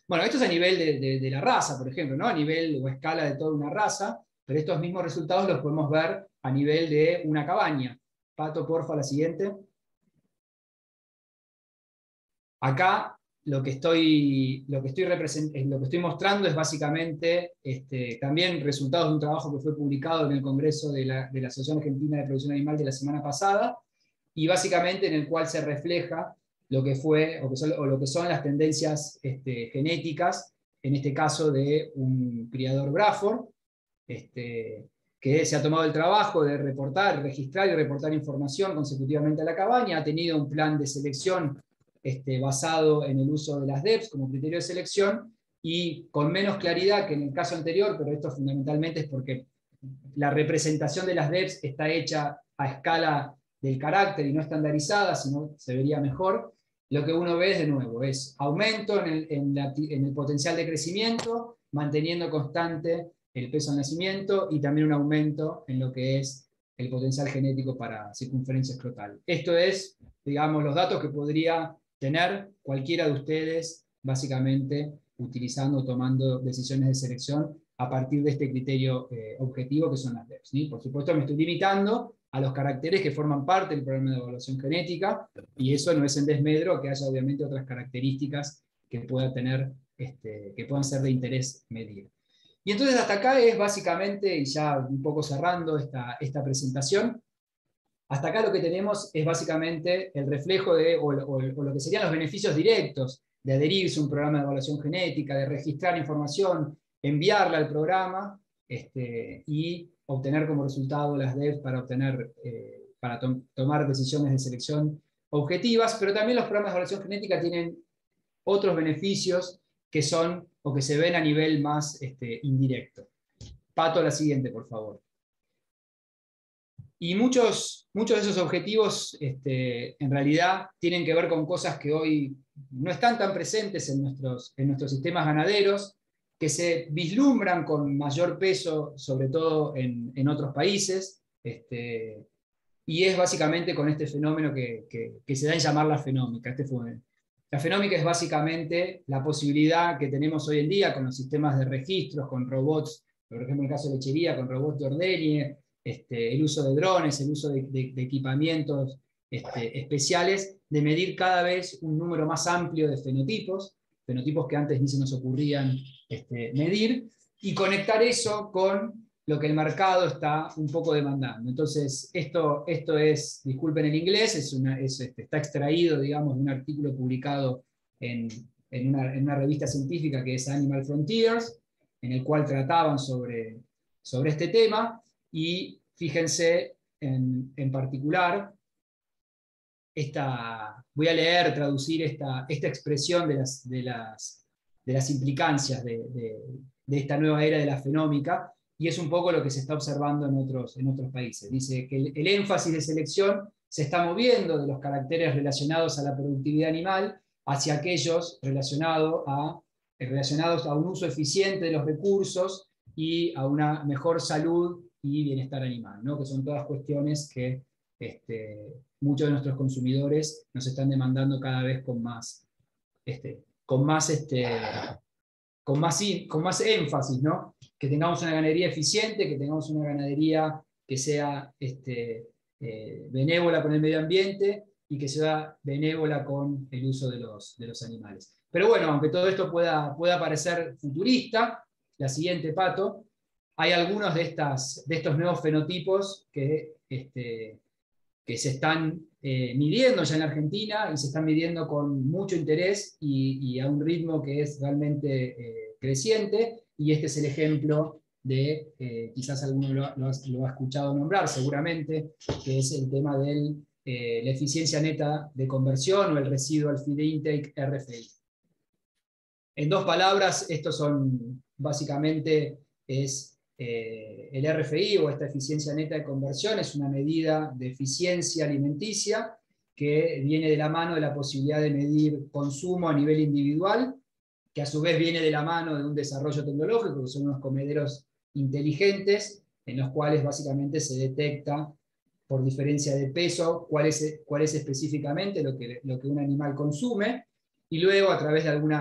Bueno, esto es a nivel de la raza, por ejemplo, ¿no? A nivel o escala de toda una raza, pero estos mismos resultados los podemos ver a nivel de una cabaña. Pato, porfa, la siguiente. Acá lo que estoy mostrando es básicamente también resultados de un trabajo que fue publicado en el Congreso de la Asociación Argentina de Producción Animal de la semana pasada, y básicamente en el cual se refleja lo que fue o lo que son las tendencias genéticas, en este caso de un criador Braford, que se ha tomado el trabajo de registrar y reportar información consecutivamente a la cabaña, ha tenido un plan de selección basado en el uso de las DEPS como criterio de selección, y con menos claridad que en el caso anterior, pero esto fundamentalmente es porque la representación de las DEPS está hecha a escala del carácter y no estandarizada, sino se vería mejor. Lo que uno ve de nuevo es aumento en el potencial de crecimiento, manteniendo constante el peso al nacimiento, y también un aumento en lo que es el potencial genético para circunferencia escrotal. Esto es, digamos, los datos que podría tener cualquiera de ustedes, básicamente utilizando, tomando decisiones de selección a partir de este criterio objetivo que son las DEPS, ¿sí? Por supuesto me estoy limitando a los caracteres que forman parte del programa de evaluación genética, y eso no es en desmedro que haya obviamente otras características que puedan ser de interés medir. Y entonces hasta acá es básicamente, y ya un poco cerrando esta presentación, hasta acá lo que tenemos es básicamente el reflejo o lo que serían los beneficios directos de adherirse a un programa de evaluación genética, de registrar información, enviarla al programa, y obtener como resultado las DEPS para tomar decisiones de selección objetivas. Pero también los programas de evaluación genética tienen otros beneficios que son o que se ven a nivel más indirecto. Pato, la siguiente, por favor. Y muchos de esos objetivos en realidad tienen que ver con cosas que hoy no están tan presentes en nuestros sistemas ganaderos, que se vislumbran con mayor peso, sobre todo en otros países, y es básicamente con este fenómeno que se da en llamar la fenómica. La fenómica es básicamente la posibilidad que tenemos hoy en día con los sistemas de registros, con robots, por ejemplo en el caso de lechería, con robots de ordeñe, el uso de drones, el uso de equipamientos especiales, de medir cada vez un número más amplio de fenotipos que antes ni se nos ocurrían medir, y conectar eso con lo que el mercado está un poco demandando. Entonces, esto es, disculpen el inglés, está extraído, digamos, de un artículo publicado en una revista científica que es Animal Frontiers, en el cual trataban sobre este tema, y fíjense en particular, voy a traducir esta expresión de las implicancias de esta nueva era de la fenómica, y es un poco lo que se está observando en otros países. Dice que el énfasis de selección se está moviendo de los caracteres relacionados a la productividad animal hacia aquellos relacionados a un uso eficiente de los recursos y a una mejor salud y bienestar animal, ¿no? Que son todas cuestiones que muchos de nuestros consumidores nos están demandando cada vez con más énfasis, ¿no? Que tengamos una ganadería eficiente, que tengamos una ganadería que sea benévola con el medio ambiente y que sea benévola con el uso de los animales. Pero bueno, aunque todo esto pueda parecer futurista, la siguiente, Pato, hay algunos de estos nuevos fenotipos que se están midiendo ya en Argentina, y se están midiendo con mucho interés y a un ritmo que es realmente creciente, y este es el ejemplo de, quizás alguno lo ha escuchado nombrar seguramente, que es el tema de la eficiencia neta de conversión o el Residual Feed Intake, RFI. En dos palabras, estos son básicamente el RFI, o esta eficiencia neta de conversión, es una medida de eficiencia alimenticia que viene de la mano de la posibilidad de medir consumo a nivel individual, que a su vez viene de la mano de un desarrollo tecnológico, que son unos comederos inteligentes, en los cuales básicamente se detecta por diferencia de peso cuál es específicamente lo que un animal consume, y luego a través de algún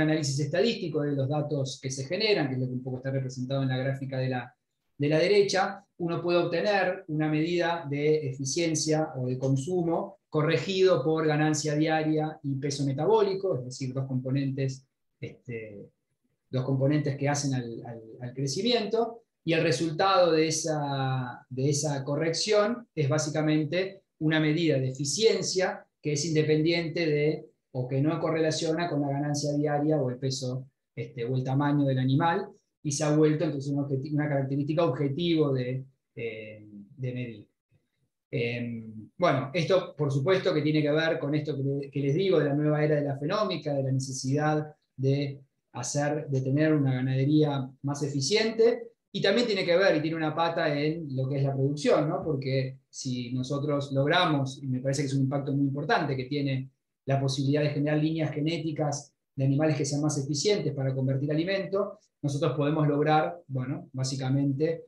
análisis estadístico de los datos que se generan, que es lo que un poco está representado en la gráfica de la derecha, uno puede obtener una medida de eficiencia o de consumo corregido por ganancia diaria y peso metabólico, es decir, dos componentes que hacen al crecimiento, y el resultado de esa corrección es básicamente una medida de eficiencia que es independiente o que no correlaciona con la ganancia diaria o el peso o el tamaño del animal, y se ha vuelto entonces una característica objetivo de medir. Bueno, esto por supuesto que tiene que ver con esto que les digo de la nueva era de la fenómica, de la necesidad de tener una ganadería más eficiente, y también tiene que ver y tiene una pata en lo que es la producción, ¿no? Porque si nosotros logramos, y me parece que es un impacto muy importante que tiene la posibilidad de generar líneas genéticas de animales que sean más eficientes para convertir alimento, nosotros podemos lograr, bueno, básicamente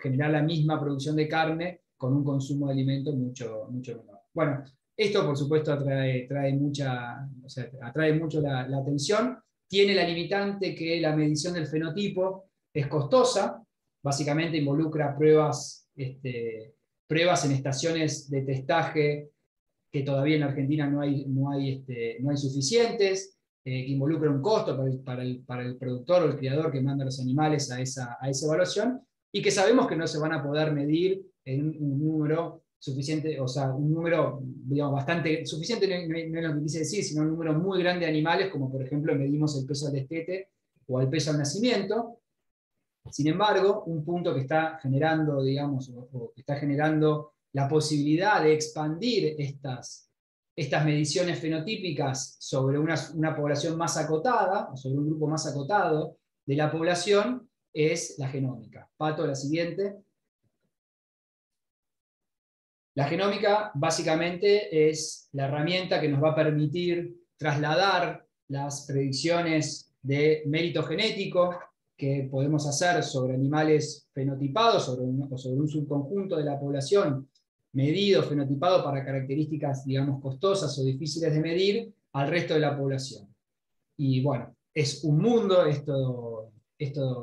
generar la misma producción de carne con un consumo de alimento mucho, mucho menor. Bueno, esto por supuesto atrae mucho la atención. Tiene la limitante que la medición del fenotipo es costosa, básicamente involucra pruebas en estaciones de testaje que todavía en Argentina no hay suficientes, que involucra un costo para el productor o el criador que manda los animales a esa evaluación, y que sabemos que no se van a poder medir en un número suficiente, o sea, un número, digamos, bastante suficiente, no es lo que quise decir, sino un número muy grande de animales, como por ejemplo medimos el peso al destete o el peso al nacimiento. Sin embargo, un punto que está generando, digamos, o que está generando la posibilidad de expandir estas estas mediciones fenotípicas sobre una población más acotada, o sobre un grupo más acotado de la población, es la genómica. Pato, la siguiente. La genómica básicamente es la herramienta que nos va a permitir trasladar las predicciones de mérito genético que podemos hacer sobre animales fenotipados, o sobre un subconjunto de la población medido, fenotipado para características, digamos, costosas o difíciles de medir, al resto de la población. Y bueno, es un mundo esto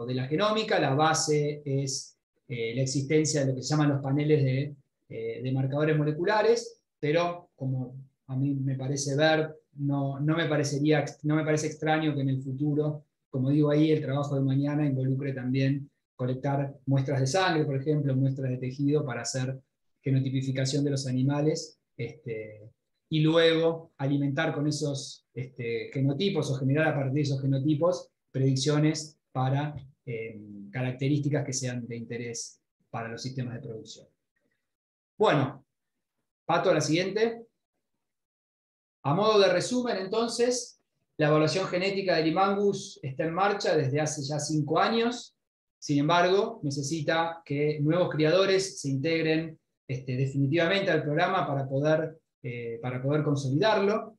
de la genómica. La base es la existencia de lo que se llaman los paneles de marcadores moleculares, pero como a mí me parece ver, no me parece extraño que en el futuro, como digo ahí, el trabajo de mañana involucre también colectar muestras de sangre, por ejemplo, muestras de tejido para hacer genotipificación de los animales, y luego alimentar con esos genotipos, o generar a partir de esos genotipos predicciones para características que sean de interés para los sistemas de producción. Bueno, Pato, la siguiente. A modo de resumen, entonces, la evaluación genética del Limangus está en marcha desde hace ya 5 años. Sin embargo, necesita que nuevos criadores se integren definitivamente al programa para poder consolidarlo.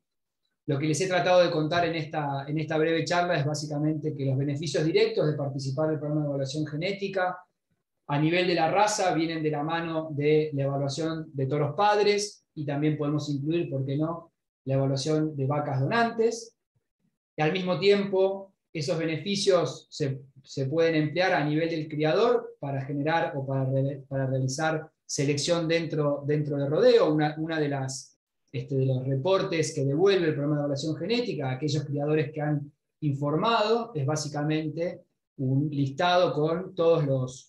Lo que les he tratado de contar en esta breve charla es básicamente que los beneficios directos de participar del programa de evaluación genética a nivel de la raza vienen de la mano de la evaluación de toros padres, y también podemos incluir, ¿por qué no?, la evaluación de vacas donantes. Y al mismo tiempo, esos beneficios se pueden emplear a nivel del criador para generar o para realizar selección dentro de rodeo. Una de los reportes que devuelve el programa de evaluación genética a aquellos criadores que han informado es básicamente un listado con todos los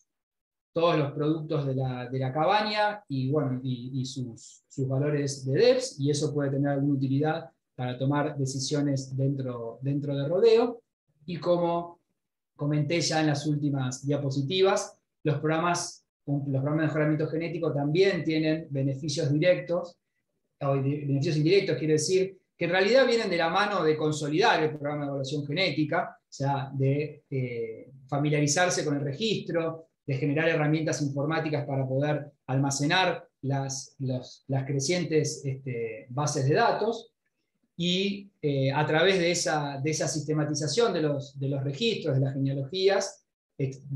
productos de la cabaña y, bueno, y sus valores de DEPS, y eso puede tener alguna utilidad para tomar decisiones dentro de rodeo. Y como comenté ya en las últimas diapositivas, los programas de mejoramiento genético también tienen beneficios directos, o beneficios indirectos, quiero decir, que en realidad vienen de la mano de consolidar el programa de evaluación genética, o sea, de familiarizarse con el registro, de generar herramientas informáticas para poder almacenar las crecientes bases de datos, y a través de esa sistematización de los registros, de las genealogías,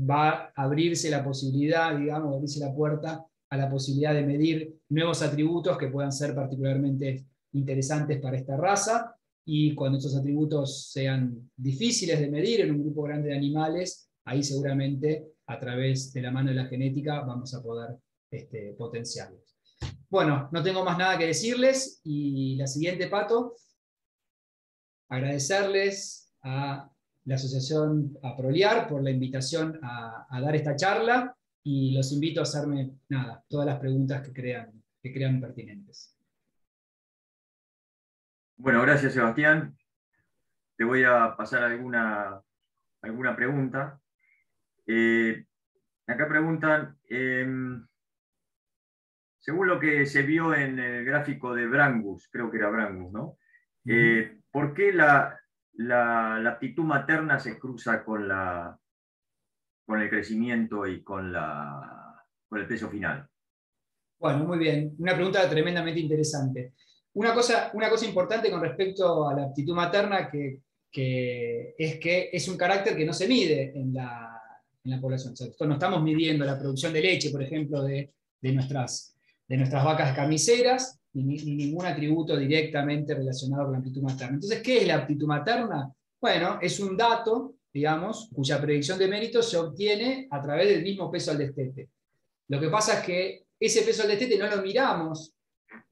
va a abrirse la posibilidad, digamos, abrirse la puerta a la posibilidad de medir nuevos atributos que puedan ser particularmente interesantes para esta raza, y cuando esos atributos sean difíciles de medir en un grupo grande de animales, ahí seguramente a través de la mano de la genética vamos a poder potenciarlos. Bueno, no tengo más nada que decirles, y la siguiente, Pato, agradecerles a la asociación Aproliar por la invitación a dar esta charla, y los invito a hacerme todas las preguntas que crean pertinentes. Bueno, gracias, Sebastián. Te voy a pasar alguna pregunta. Acá preguntan, según lo que se vio en el gráfico de Brangus, creo que era Brangus, ¿no? ¿Por qué la aptitud materna se cruza con el crecimiento y con el peso final? Bueno, muy bien. Una pregunta tremendamente interesante. Una cosa importante con respecto a la aptitud materna que es un carácter que no se mide en la población. O sea, no estamos midiendo la producción de leche, por ejemplo, de nuestras vacas carniceras, ni ningún atributo directamente relacionado con la aptitud materna. Entonces, ¿qué es la aptitud materna? Bueno, es un dato, digamos, cuya predicción de mérito se obtiene a través del mismo peso al destete. Lo que pasa es que ese peso al destete no lo miramos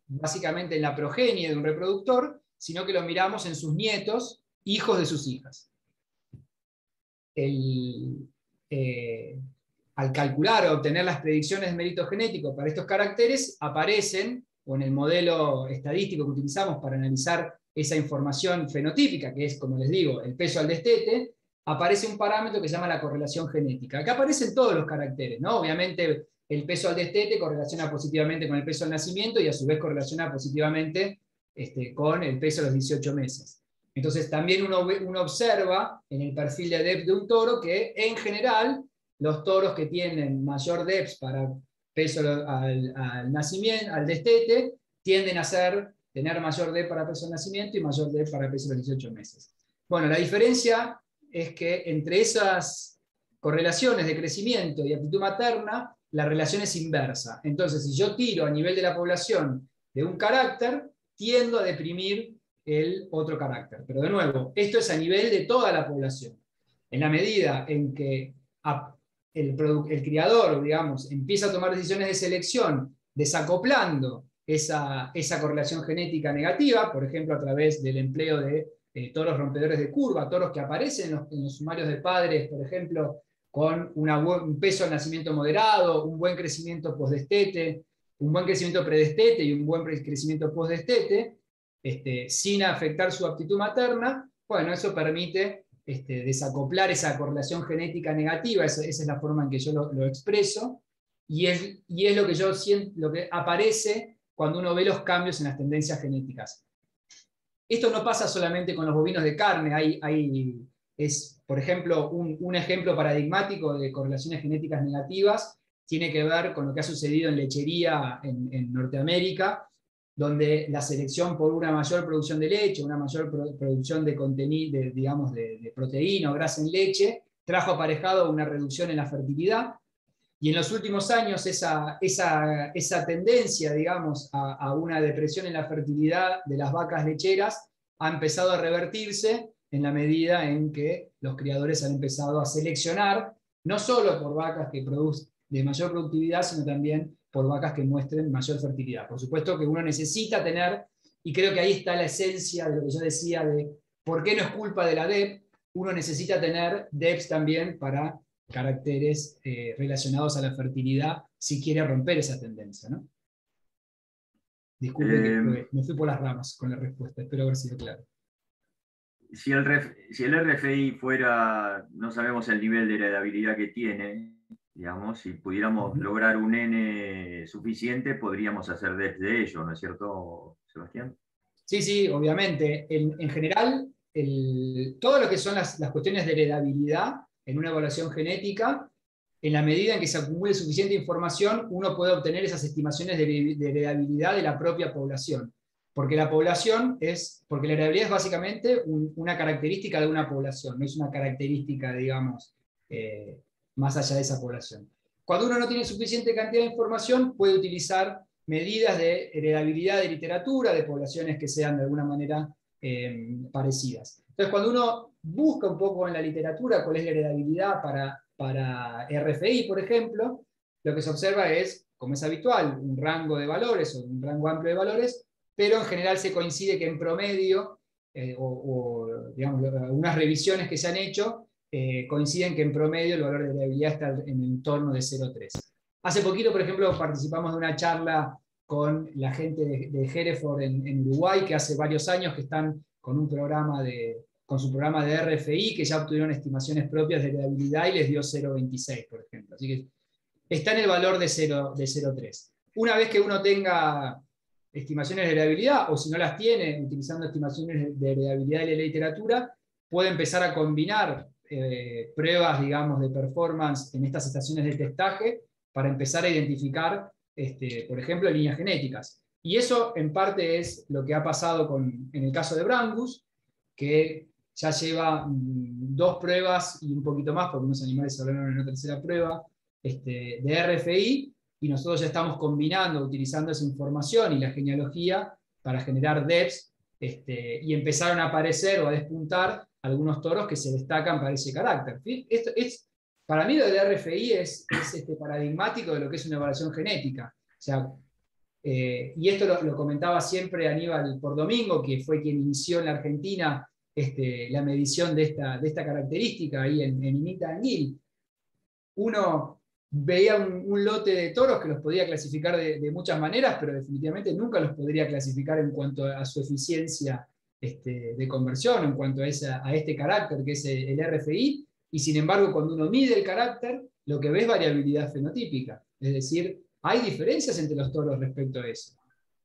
básicamente en la progenie de un reproductor, sino que lo miramos en sus nietos, hijos de sus hijas. Al calcular o obtener las predicciones de mérito genético para estos caracteres, aparecen, o en el modelo estadístico que utilizamos para analizar esa información fenotípica, que es, como les digo, el peso al destete, aparece un parámetro que se llama la correlación genética. Acá aparecen todos los caracteres, ¿no? Obviamente, el peso al destete correlaciona positivamente con el peso al nacimiento, y a su vez correlaciona positivamente con el peso de los 18 meses. Entonces también uno observa en el perfil de DEP de un toro que en general los toros que tienen mayor DEPS para peso al nacimiento, al destete, tienden a tener mayor DEP para peso al nacimiento y mayor DEP para peso a los 18 meses. Bueno, la diferencia es que entre esas correlaciones de crecimiento y aptitud materna, la relación es inversa. Entonces, si yo tiro a nivel de la población de un carácter, tiendo a deprimir el otro carácter. Pero de nuevo, esto es a nivel de toda la población. En la medida en que el criador, digamos, empieza a tomar decisiones de selección desacoplando esa correlación genética negativa, por ejemplo, a través del empleo de toros rompedores de curva, toros que aparecen en los sumarios de padres, por ejemplo, con un peso al nacimiento moderado, un buen crecimiento postdestete, un buen crecimiento predestete y un buen crecimiento postdestete, sin afectar su aptitud materna. Bueno, eso permite desacoplar esa correlación genética negativa, esa es la forma en que yo lo expreso, y es lo que yo siento, lo que aparece cuando uno ve los cambios en las tendencias genéticas. Esto no pasa solamente con los bovinos de carne, es, por ejemplo, un ejemplo paradigmático de correlaciones genéticas negativas, tiene que ver con lo que ha sucedido en lechería en Norteamérica, donde la selección por una mayor producción de leche, una mayor producción de contenido, digamos, de proteína o grasa en leche, trajo aparejado una reducción en la fertilidad. Y en los últimos años esa tendencia, digamos, a una depresión en la fertilidad de las vacas lecheras ha empezado a revertirse en la medida en que los criadores han empezado a seleccionar, no solo por vacas que producen de mayor productividad, sino también por vacas que muestren mayor fertilidad. Por supuesto que uno necesita tener, y creo que ahí está la esencia de lo que yo decía de por qué no es culpa de la DEP, uno necesita tener DEPs también para caracteres relacionados a la fertilidad si quiere romper esa tendencia, ¿no? Disculpe que me fui por las ramas con la respuesta, espero haber sido claro. Si el RFI fuera, no sabemos el nivel de heredabilidad que tiene, digamos, si pudiéramos lograr un N suficiente, podríamos hacer de ello, ¿no es cierto, Sebastián? Sí, sí, obviamente. En general, todo lo que son las cuestiones de heredabilidad en una evaluación genética, en la medida en que se acumule suficiente información, uno puede obtener esas estimaciones de heredabilidad de la propia población. Porque la heredabilidad es básicamente una característica de una población, no es una característica, digamos, más allá de esa población. Cuando uno no tiene suficiente cantidad de información, puede utilizar medidas de heredabilidad de literatura, de poblaciones que sean de alguna manera parecidas. Entonces, cuando uno busca un poco en la literatura cuál es la heredabilidad para RFI, por ejemplo, lo que se observa es, como es habitual, un rango de valores o un rango amplio de valores, pero en general se coincide que en promedio, digamos, algunas revisiones que se han hecho, coinciden que en promedio el valor de heredabilidad está en el entorno de 0,3. Hace poquito, por ejemplo, participamos de una charla con la gente de Hereford en Uruguay, que hace varios años que están con su programa de RFI, que ya obtuvieron estimaciones propias de heredabilidad y les dio 0,26, por ejemplo. Así que está en el valor de 0,3. Una vez que uno tenga estimaciones de heredabilidad, o si no las tiene, utilizando estimaciones de heredabilidad de la literatura, puede empezar a combinar pruebas, digamos, de performance en estas estaciones de testaje para empezar a identificar, por ejemplo, líneas genéticas. Y eso, en parte, es lo que ha pasado en el caso de Brangus, que ya lleva 2 pruebas y un poquito más, porque unos animales se hablaron en una tercera prueba, de RFI, y nosotros ya estamos combinando, utilizando esa información y la genealogía para generar DEPs, y empezaron a aparecer o a despuntar algunos toros que se destacan para ese carácter. Para mí lo del RFI es paradigmático de lo que es una evaluación genética. O sea, y esto lo comentaba siempre Aníbal Pordomingo, que fue quien inició en la Argentina la medición de esta característica ahí en Inita Anguil. Uno veía un lote de toros que los podía clasificar de muchas maneras, pero definitivamente nunca los podría clasificar en cuanto a su eficiencia de conversión, en cuanto a este carácter que es el RFI, y sin embargo cuando uno mide el carácter, lo que ve es variabilidad fenotípica, es decir, hay diferencias entre los toros respecto a eso.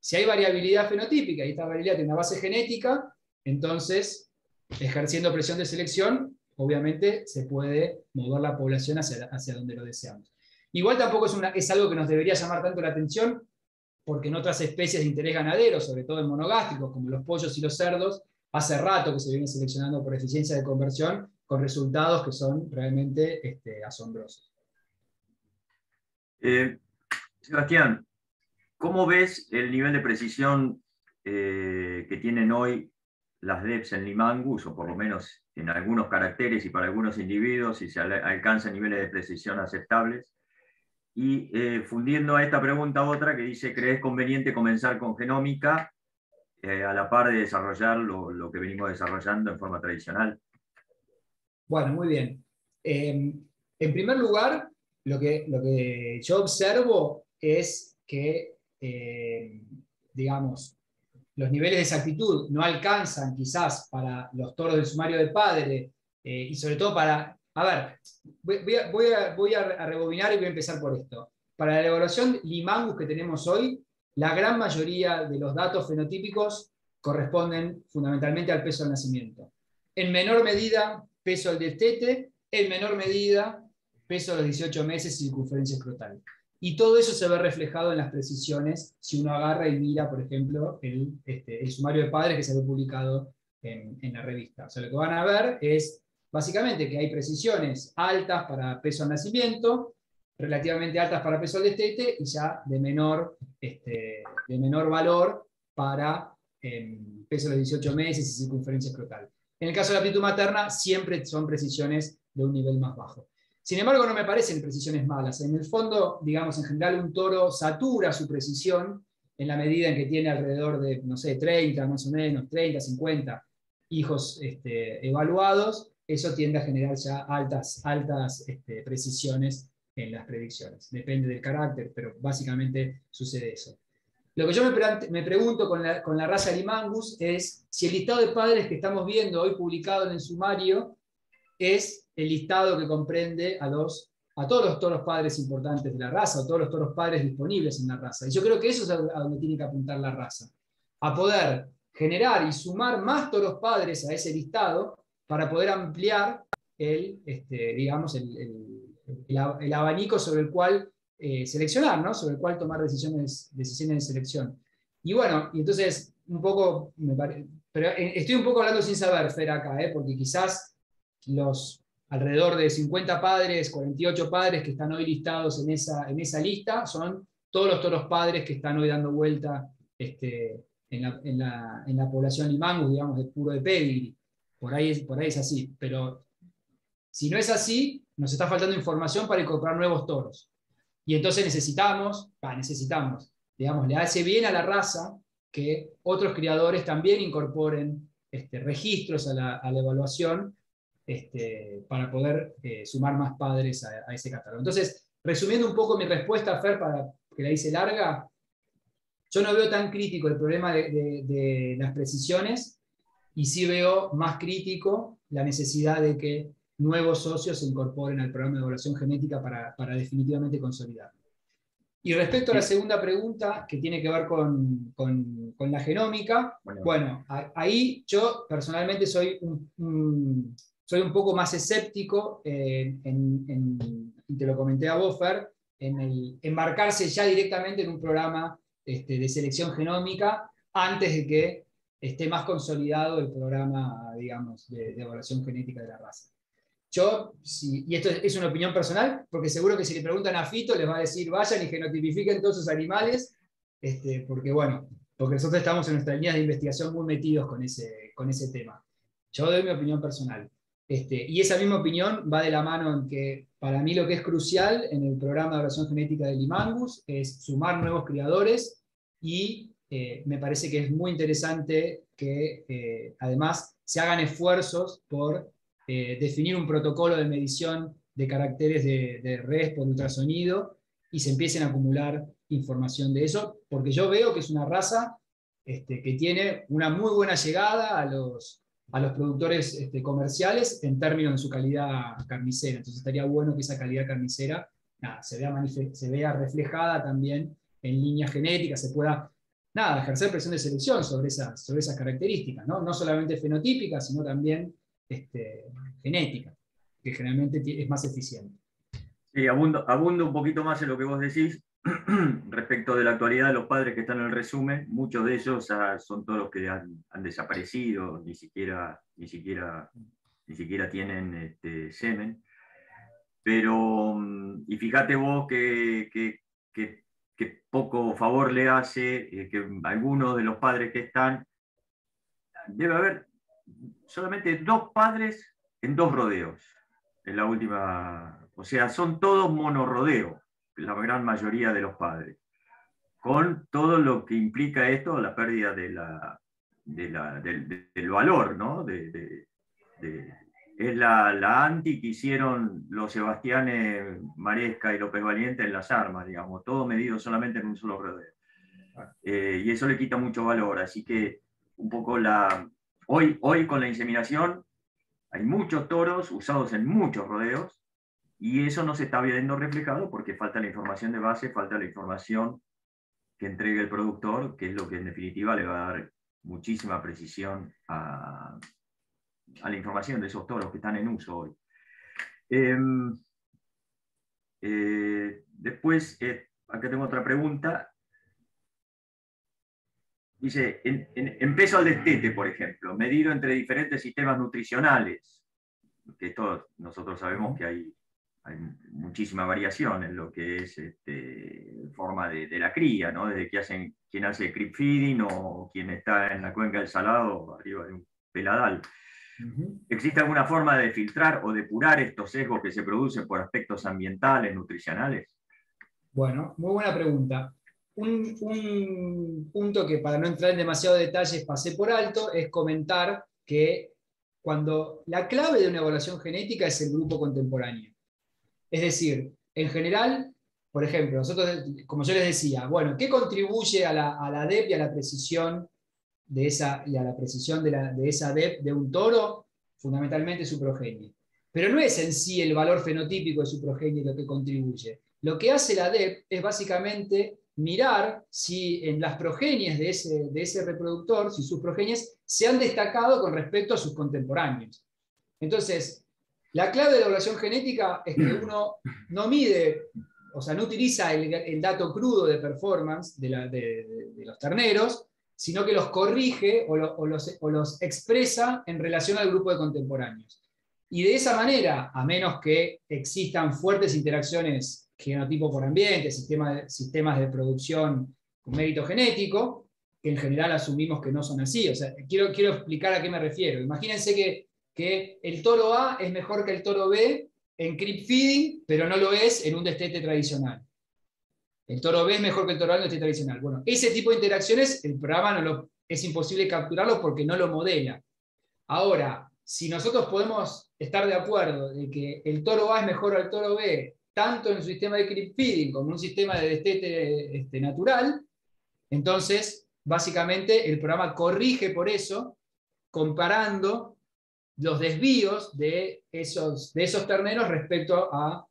Si hay variabilidad fenotípica y esta variabilidad tiene una base genética, entonces, ejerciendo presión de selección, obviamente se puede mover la población hacia donde lo deseamos. Igual tampoco es algo que nos debería llamar tanto la atención, porque en otras especies de interés ganadero, sobre todo en monogástricos, como los pollos y los cerdos, hace rato que se viene seleccionando por eficiencia de conversión, con resultados que son realmente asombrosos. Sebastián, ¿cómo ves el nivel de precisión que tienen hoy las DEPs en Limangus, o por lo menos en algunos caracteres y para algunos individuos, si se alcanzan niveles de precisión aceptables? Y fundiendo a esta pregunta otra que dice, ¿crees conveniente comenzar con genómica a la par de desarrollar lo que venimos desarrollando en forma tradicional? Bueno, muy bien. En primer lugar, lo que yo observo es que, digamos, los niveles de exactitud no alcanzan quizás para los toros del sumario de padre, y sobre todo para... A ver, voy a rebobinar y voy a empezar por esto. Para la evaluación Limangus que tenemos hoy, la gran mayoría de los datos fenotípicos corresponden fundamentalmente al peso del nacimiento. En menor medida, peso del destete, en menor medida, peso de los 18 meses y circunferencia escrotal. Y todo eso se ve reflejado en las precisiones si uno agarra y mira, por ejemplo, el sumario de padres que se ve publicado en la revista. O sea, lo que van a ver es básicamente que hay precisiones altas para peso al nacimiento, relativamente altas para peso al destete, y ya de menor valor para peso de los 18 meses y circunferencia escrotal. En el caso de la aptitud materna, siempre son precisiones de un nivel más bajo. Sin embargo, no me parecen precisiones malas. En el fondo, digamos, en general un toro satura su precisión en la medida en que tiene alrededor de, no sé, 30, más o menos, 30, 50 hijos evaluados. Eso tiende a generar ya altas precisiones en las predicciones. Depende del carácter, pero básicamente sucede eso. Lo que yo me pregunto con la raza Limangus es si el listado de padres que estamos viendo hoy publicado en el sumario es el listado que comprende a todos los toros padres importantes de la raza, o todos los toros padres disponibles en la raza. Y yo creo que eso es a donde tiene que apuntar la raza, a poder generar y sumar más toros padres a ese listado para poder ampliar el abanico sobre el cual seleccionar, ¿no? Sobre el cual tomar decisiones de selección. Y bueno, y entonces, un poco, pero estoy un poco hablando sin saber, Fer, acá, porque quizás los alrededor de 50 padres, 48 padres que están hoy listados en esa lista, son todos los toros padres que están hoy dando vuelta en la población Limangus, digamos, de puro de pedigree. Por ahí es así, pero si no es así, nos está faltando información para incorporar nuevos toros. Y entonces necesitamos, digamos, le hace bien a la raza que otros criadores también incorporen registros a la evaluación para poder sumar más padres a ese catálogo. Entonces, resumiendo un poco mi respuesta, Fer, para que la hice larga, yo no veo tan crítico el problema de las precisiones, y sí veo más crítico la necesidad de que nuevos socios se incorporen al programa de evaluación genética para definitivamente consolidarlo. Y respecto a la segunda pregunta, que tiene que ver con la genómica, bueno, ahí yo personalmente soy un poco más escéptico, y te lo comenté a vos, Fer, en embarcarse ya directamente en un programa de selección genómica antes de que esté más consolidado el programa, digamos, de evaluación genética de la raza. Yo, y esto es una opinión personal, porque seguro que si le preguntan a Fito les va a decir vayan y genotipifiquen todos sus animales, porque nosotros estamos en nuestras líneas de investigación muy metidos con ese tema. Yo doy mi opinión personal. Y esa misma opinión va de la mano en que para mí lo que es crucial en el programa de evaluación genética de Limangus es sumar nuevos criadores, y me parece que es muy interesante que además se hagan esfuerzos por definir un protocolo de medición de caracteres de RES por ultrasonido y se empiecen a acumular información de eso, porque yo veo que es una raza que tiene una muy buena llegada a los productores comerciales en términos de su calidad carnicera. Entonces estaría bueno que esa calidad carnicera se vea reflejada también en líneas genéticas, se pueda nada, ejercer presión de selección sobre esas características, ¿no? No solamente fenotípicas, sino también genéticas, que generalmente es más eficiente. Sí, abundo un poquito más en lo que vos decís respecto de la actualidad de los padres que están en el resumen. Muchos de ellos son todos los que han desaparecido, ni siquiera tienen semen. Pero, y fíjate vos que poco favor le hace que algunos de los padres que están, debe haber solamente 2 padres en 2 rodeos, en la última, o sea, son todos monorrodeos, la gran mayoría de los padres, con todo lo que implica esto, la pérdida del valor, ¿no? Es la anti que hicieron los Sebastianes Maresca y López Valiente en las armas, digamos, todo medido solamente en un solo rodeo. Y eso le quita mucho valor, así que un poco hoy con la inseminación hay muchos toros usados en muchos rodeos y eso no se está viendo reflejado porque falta la información de base, falta la información que entregue el productor, que es lo que en definitiva le va a dar muchísima precisión a la información de esos toros que están en uso hoy. Después, acá tengo otra pregunta. Dice, en peso al destete, por ejemplo, medido entre diferentes sistemas nutricionales, que esto nosotros sabemos que hay muchísima variación en lo que es forma de la cría, ¿no? Desde quien hace creep feeding o quien está en la cuenca del Salado arriba de un peladal. ¿Existe alguna forma de filtrar o depurar estos sesgos que se producen por aspectos ambientales, nutricionales? Bueno, muy buena pregunta. Un punto que, para no entrar en demasiados detalles, pasé por alto, es comentar que cuando la clave de una evaluación genética es el grupo contemporáneo. Es decir, en general, por ejemplo, nosotros, como yo les decía, bueno, ¿qué contribuye a la DEP y a la precisión de esa DEP de un toro? Fundamentalmente su progenie. Pero no es en sí el valor fenotípico de su progenie lo que contribuye. Lo que hace la DEP es básicamente mirar si en las progenies de ese reproductor, si sus progenies se han destacado con respecto a sus contemporáneos. Entonces, la clave de la evaluación genética es que uno no mide, o sea, no utiliza el dato crudo de performance de los terneros, sino que los corrige o los expresa en relación al grupo de contemporáneos. Y de esa manera, a menos que existan fuertes interacciones genotipo por ambiente, sistemas de producción con mérito genético, que en general asumimos que no son así. O sea, quiero explicar a qué me refiero. Imagínense que el toro A es mejor que el toro B en creep feeding, pero no lo es en un destete tradicional. El toro B es mejor que el toro A en un destete tradicional. Bueno, ese tipo de interacciones, el programa es imposible capturarlo porque no lo modela. Ahora, si nosotros podemos estar de acuerdo de que el toro A es mejor al toro B, tanto en un sistema de creep feeding como en un sistema de destete natural, entonces, básicamente, el programa corrige por eso, comparando los desvíos de esos terneros respecto a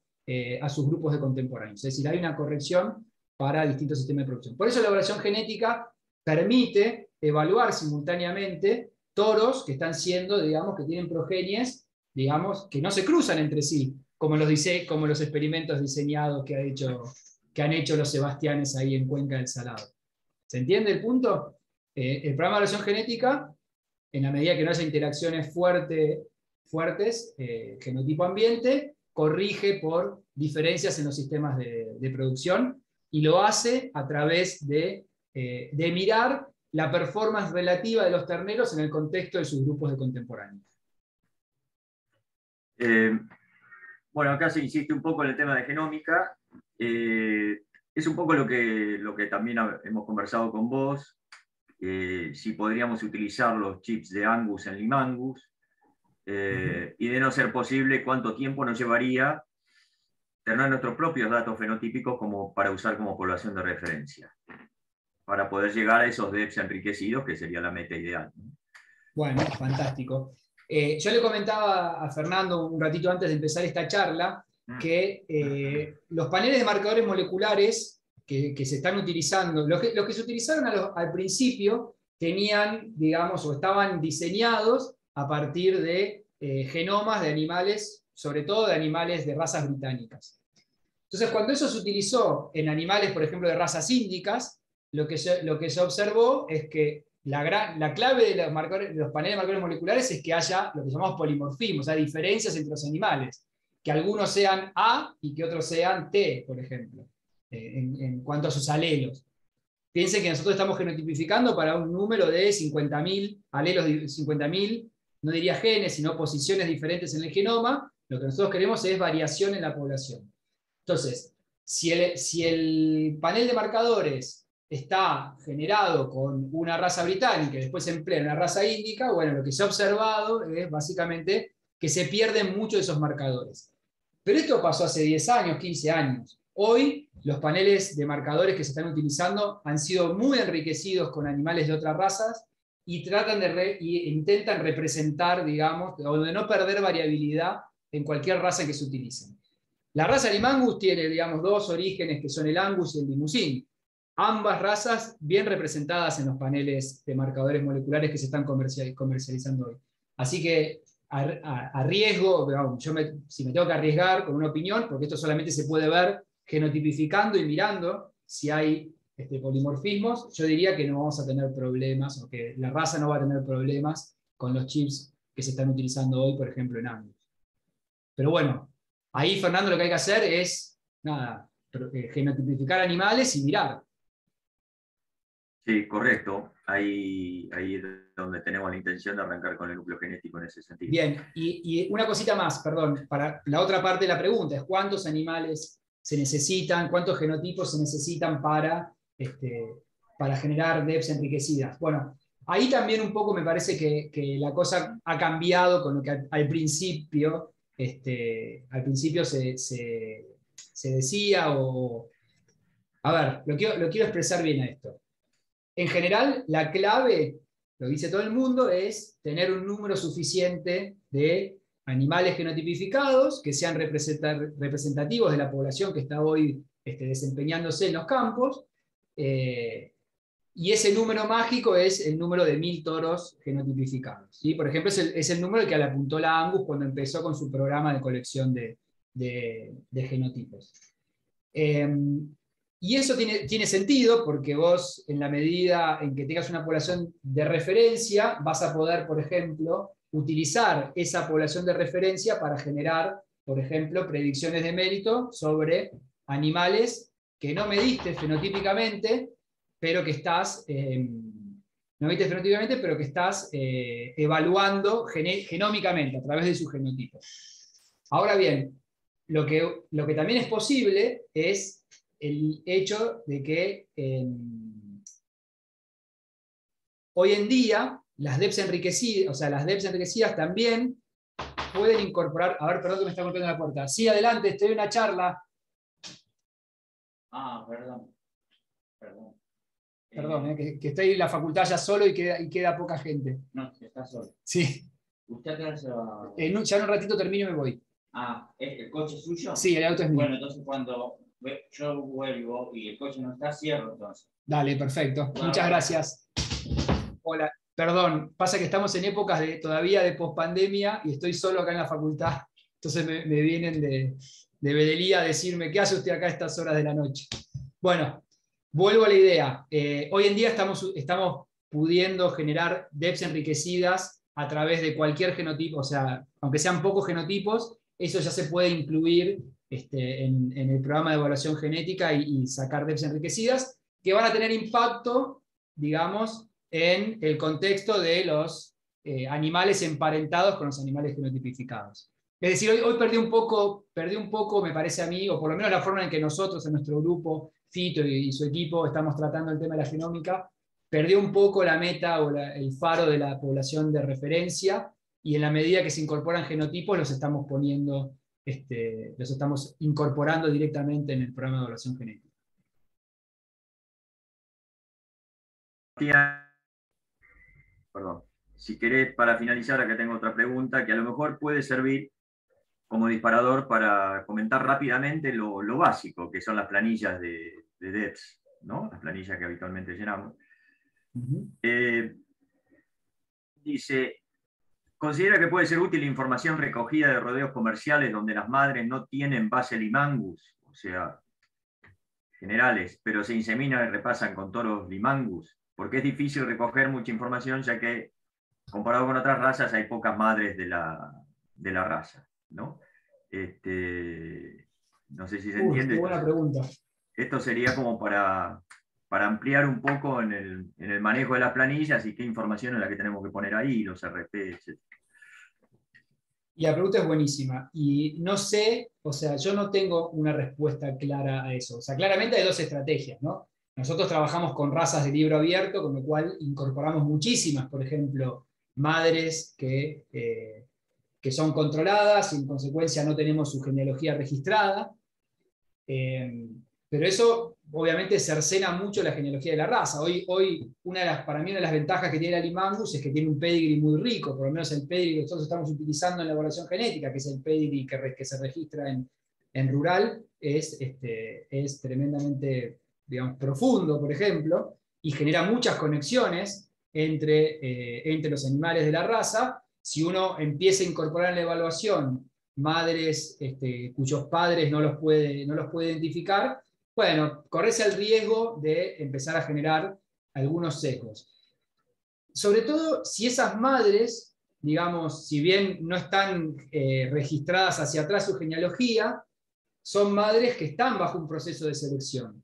sus grupos de contemporáneos. Es decir, hay una corrección para distintos sistemas de producción. Por eso la evaluación genética permite evaluar simultáneamente toros que están siendo, digamos, que tienen progenies, digamos, que no se cruzan entre sí, como los experimentos diseñados que han hecho los Sebastianes ahí en Cuenca del Salado. ¿Se entiende el punto? El programa de evaluación genética, en la medida que no haya interacciones fuertes, genotipo ambiente, corrige por diferencias en los sistemas de producción y lo hace a través de mirar la performance relativa de los terneros en el contexto de sus grupos de contemporáneos. Bueno, acá se insiste un poco en el tema de genómica. Es un poco lo que también hemos conversado con vos. Si podríamos utilizar los chips de Angus en Limangus, y de no ser posible, cuánto tiempo nos llevaría tener nuestros propios datos fenotípicos para usar como población de referencia, para poder llegar a esos DEPs enriquecidos, que sería la meta ideal, ¿no? Bueno, fantástico. Yo le comentaba a Fernando un ratito antes de empezar esta charla que los paneles de marcadores moleculares que se están utilizando, los que se utilizaron al principio tenían, digamos, o estaban diseñados a partir de genomas de animales, sobre todo de animales de razas británicas. Entonces, cuando eso se utilizó en animales, por ejemplo, de razas índicas, lo que se observó es que la clave de los paneles de marcadores moleculares es que haya lo que llamamos polimorfismo, o sea, diferencias entre los animales, que algunos sean A y que otros sean T, por ejemplo, en cuanto a sus alelos. Piensen que nosotros estamos genotipificando para un número de 50.000 alelos, 50.000, no diría genes, sino posiciones diferentes en el genoma. Lo que nosotros queremos es variación en la población. Entonces, si el panel de marcadores está generado con una raza británica y después se emplea una raza índica, bueno, lo que se ha observado es básicamente que se pierden muchos de esos marcadores. Pero esto pasó hace 10 años, 15 años. Hoy los paneles de marcadores que se están utilizando han sido muy enriquecidos con animales de otras razas y intentan representar, digamos, o de no perder variabilidad en cualquier raza que se utilice. La raza Limangus tiene, digamos, dos orígenes que son el Angus y el Limousin. Ambas razas bien representadas en los paneles de marcadores moleculares que se están comercializando hoy. Así que a riesgo, digamos, si me tengo que arriesgar con una opinión, porque esto solamente se puede ver genotipificando y mirando si hay polimorfismos, yo diría que no vamos a tener problemas, o que la raza no va a tener problemas con los chips que se están utilizando hoy, por ejemplo, en Angus. Pero bueno, ahí, Fernando, lo que hay que hacer es, nada, genotipificar animales y mirar. Sí, correcto. Ahí es donde tenemos la intención de arrancar con el núcleo genético en ese sentido. Bien, y una cosita más, perdón, para la otra parte de la pregunta, es ¿cuántos animales se necesitan, cuántos genotipos se necesitan para generar DEPs enriquecidas? Bueno, ahí también un poco me parece que la cosa ha cambiado con lo que al principio se decía, o... A ver, lo quiero expresar bien a esto. En general, la clave, lo dice todo el mundo, es tener un número suficiente de animales genotipificados que sean representativos de la población que está hoy desempeñándose en los campos, y ese número mágico es el número de 1000 toros genotipificados, ¿sí? Por ejemplo, es el número al que le apuntó la Angus cuando empezó con su programa de colección de genotipos. Y eso tiene sentido porque vos, en la medida en que tengas una población de referencia, vas a poder, por ejemplo, utilizar esa población de referencia para generar, por ejemplo, predicciones de mérito sobre animales que no mediste fenotípicamente, pero que estás, evaluando genómicamente a través de su genotipo. Ahora bien, lo que también es posible es el hecho de que hoy en día las DEPs enriquecidas, también pueden incorporar. A ver, perdón que me está golpeando la puerta. Sí, adelante, estoy en una charla. Perdón. Perdón, que estoy en la facultad ya solo y queda poca gente. No, está solo. Sí. ¿Usted qué se va? Ya en un ratito termino y me voy. ¿es el coche suyo? Sí, el auto es mío. Bueno, entonces cuando yo vuelvo y el coche no está, cierro entonces. Dale, perfecto. Muchas gracias. Hola. Perdón, pasa que estamos en épocas todavía de pospandemia y estoy solo acá en la facultad. Entonces me vienen de Bedelía a decirme, ¿qué hace usted acá a estas horas de la noche? Bueno, vuelvo a la idea. Hoy en día estamos pudiendo generar DEPs enriquecidas a través de cualquier genotipo, o sea, aunque sean pocos genotipos, eso ya se puede incluir en el programa de evaluación genética y sacar DEPs enriquecidas, que van a tener impacto, digamos, en el contexto de los animales emparentados con los animales genotipificados. Es decir, hoy perdí un poco, me parece a mí, o por lo menos la forma en que nosotros, en nuestro grupo, Fito y su equipo, estamos tratando el tema de la genómica, perdió un poco la meta o el faro de la población de referencia, y en la medida que se incorporan genotipos, los estamos incorporando directamente en el programa de evaluación genética. Perdón. Si querés, para finalizar, acá tengo otra pregunta que a lo mejor puede servir como disparador para comentar rápidamente lo básico, que son las planillas de de DEPS, ¿no? Las planillas que habitualmente llenamos. Dice, considera que puede ser útil información recogida de rodeos comerciales donde las madres no tienen base limangus, o sea, generales, pero se inseminan y repasan con toros limangus, porque es difícil recoger mucha información, ya que comparado con otras razas hay pocas madres de la raza, ¿no? No sé si se entiende. Qué buena pregunta. Esto sería como para ampliar un poco en el manejo de las planillas y qué información es la que tenemos que poner ahí, los RP, etc. Y la pregunta es buenísima. Y no sé, o sea, yo no tengo una respuesta clara a eso. O sea, claramente hay dos estrategias, ¿no? Nosotros trabajamos con razas de libro abierto, con lo cual incorporamos muchísimas, por ejemplo, madres que son controladas y en consecuencia no tenemos su genealogía registrada. Pero eso obviamente cercena mucho la genealogía de la raza. Hoy para mí una de las ventajas que tiene la Limangus es que tiene un pedigree muy rico, por lo menos el pedigree que nosotros estamos utilizando en la evaluación genética, que es el pedigree que se registra en rural, es tremendamente, digamos, profundo, por ejemplo, y genera muchas conexiones entre los animales de la raza. Si uno empieza a incorporar en la evaluación madres cuyos padres no los puede identificar, bueno, correrse el riesgo de empezar a generar algunos sesgos. Sobre todo si esas madres, digamos, si bien no están registradas hacia atrás su genealogía, son madres que están bajo un proceso de selección,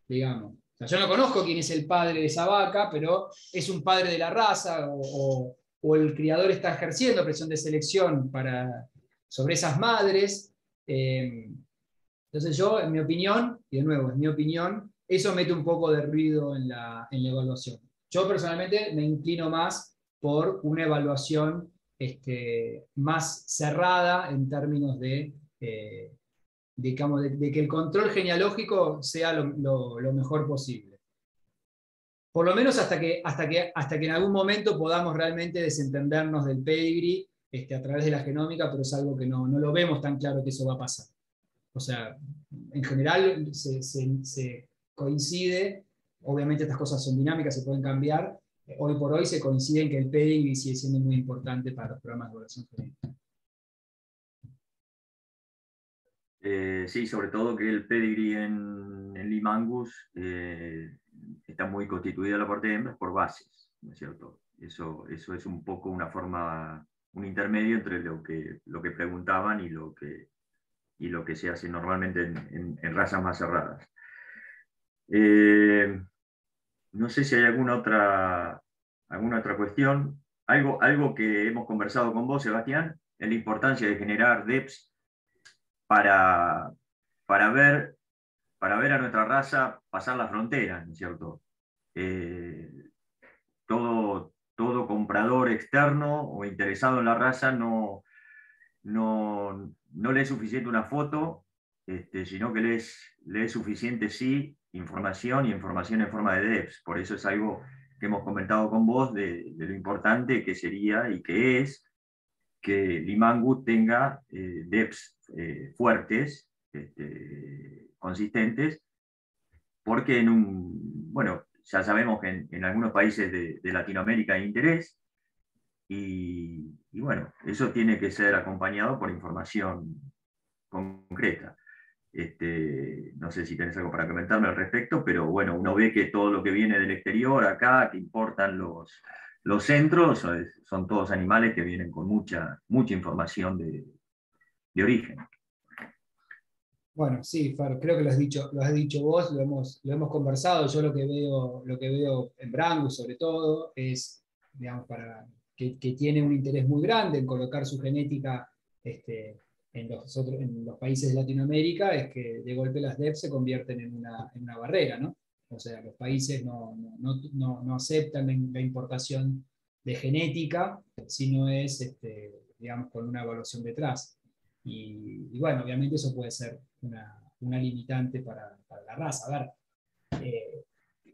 digamos. O sea, yo no conozco quién es el padre de esa vaca, pero es un padre de la raza o el criador está ejerciendo presión de selección sobre esas madres. Entonces yo, en mi opinión, y de nuevo, es mi opinión, eso mete un poco de ruido en la evaluación. Yo personalmente me inclino más por una evaluación más cerrada en términos de que el control genealógico sea lo mejor posible. Por lo menos hasta que en algún momento podamos realmente desentendernos del pedigree a través de la genómica, pero es algo que no lo vemos tan claro que eso va a pasar. O sea, en general se coincide, obviamente estas cosas son dinámicas, se pueden cambiar, hoy por hoy se coincide en que el pedigree sigue siendo muy importante para los programas de evaluación genética. Sí, sobre todo que el pedigree en Limangus está muy constituido la parte de hembras por bases, ¿no es cierto? Eso es un poco una forma, un intermedio entre lo que preguntaban y lo que se hace normalmente en razas más cerradas. No sé si hay alguna otra cuestión. Algo que hemos conversado con vos, Sebastián, es la importancia de generar DEPS para ver a nuestra raza pasar las fronteras, ¿no es cierto? Todo comprador externo o interesado en la raza no le es suficiente una foto, sino que le es suficiente, sí, información y información en forma de DEPS. Por eso es algo que hemos comentado con vos de lo importante que sería y que es que Limangus tenga DEPS fuertes, consistentes, porque bueno, ya sabemos que en algunos países de Latinoamérica hay interés, y bueno, eso tiene que ser acompañado por información concreta. No sé si tenés algo para comentarme al respecto, pero bueno, uno ve que todo lo que viene del exterior acá, que importan los centros, son todos animales que vienen con mucha información de origen. Bueno, sí, Fer, creo que lo has dicho vos, lo hemos conversado. Yo lo que veo en Brangus, sobre todo, es, digamos, que tiene un interés muy grande en colocar su genética en los países de Latinoamérica, es que de golpe las DEPS se convierten en una barrera, ¿no? O sea, los países no aceptan la importación de genética si no es, digamos, con una evaluación detrás. Y bueno, obviamente eso puede ser una limitante para la raza. A ver,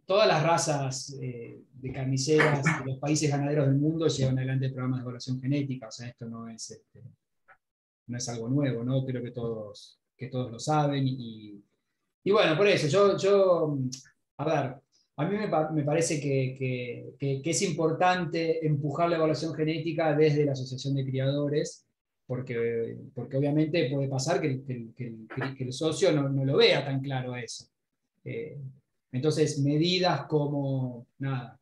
todas las razas de carniceras de los países ganaderos del mundo llevan adelante programas de evaluación genética. O sea, esto no es algo nuevo, ¿no? Creo que todos lo saben, y Y bueno, por eso, a ver, a mí me parece que es importante empujar la evaluación genética desde la asociación de criadores, porque obviamente puede pasar que el socio no lo vea tan claro eso. Entonces, medidas como, nada,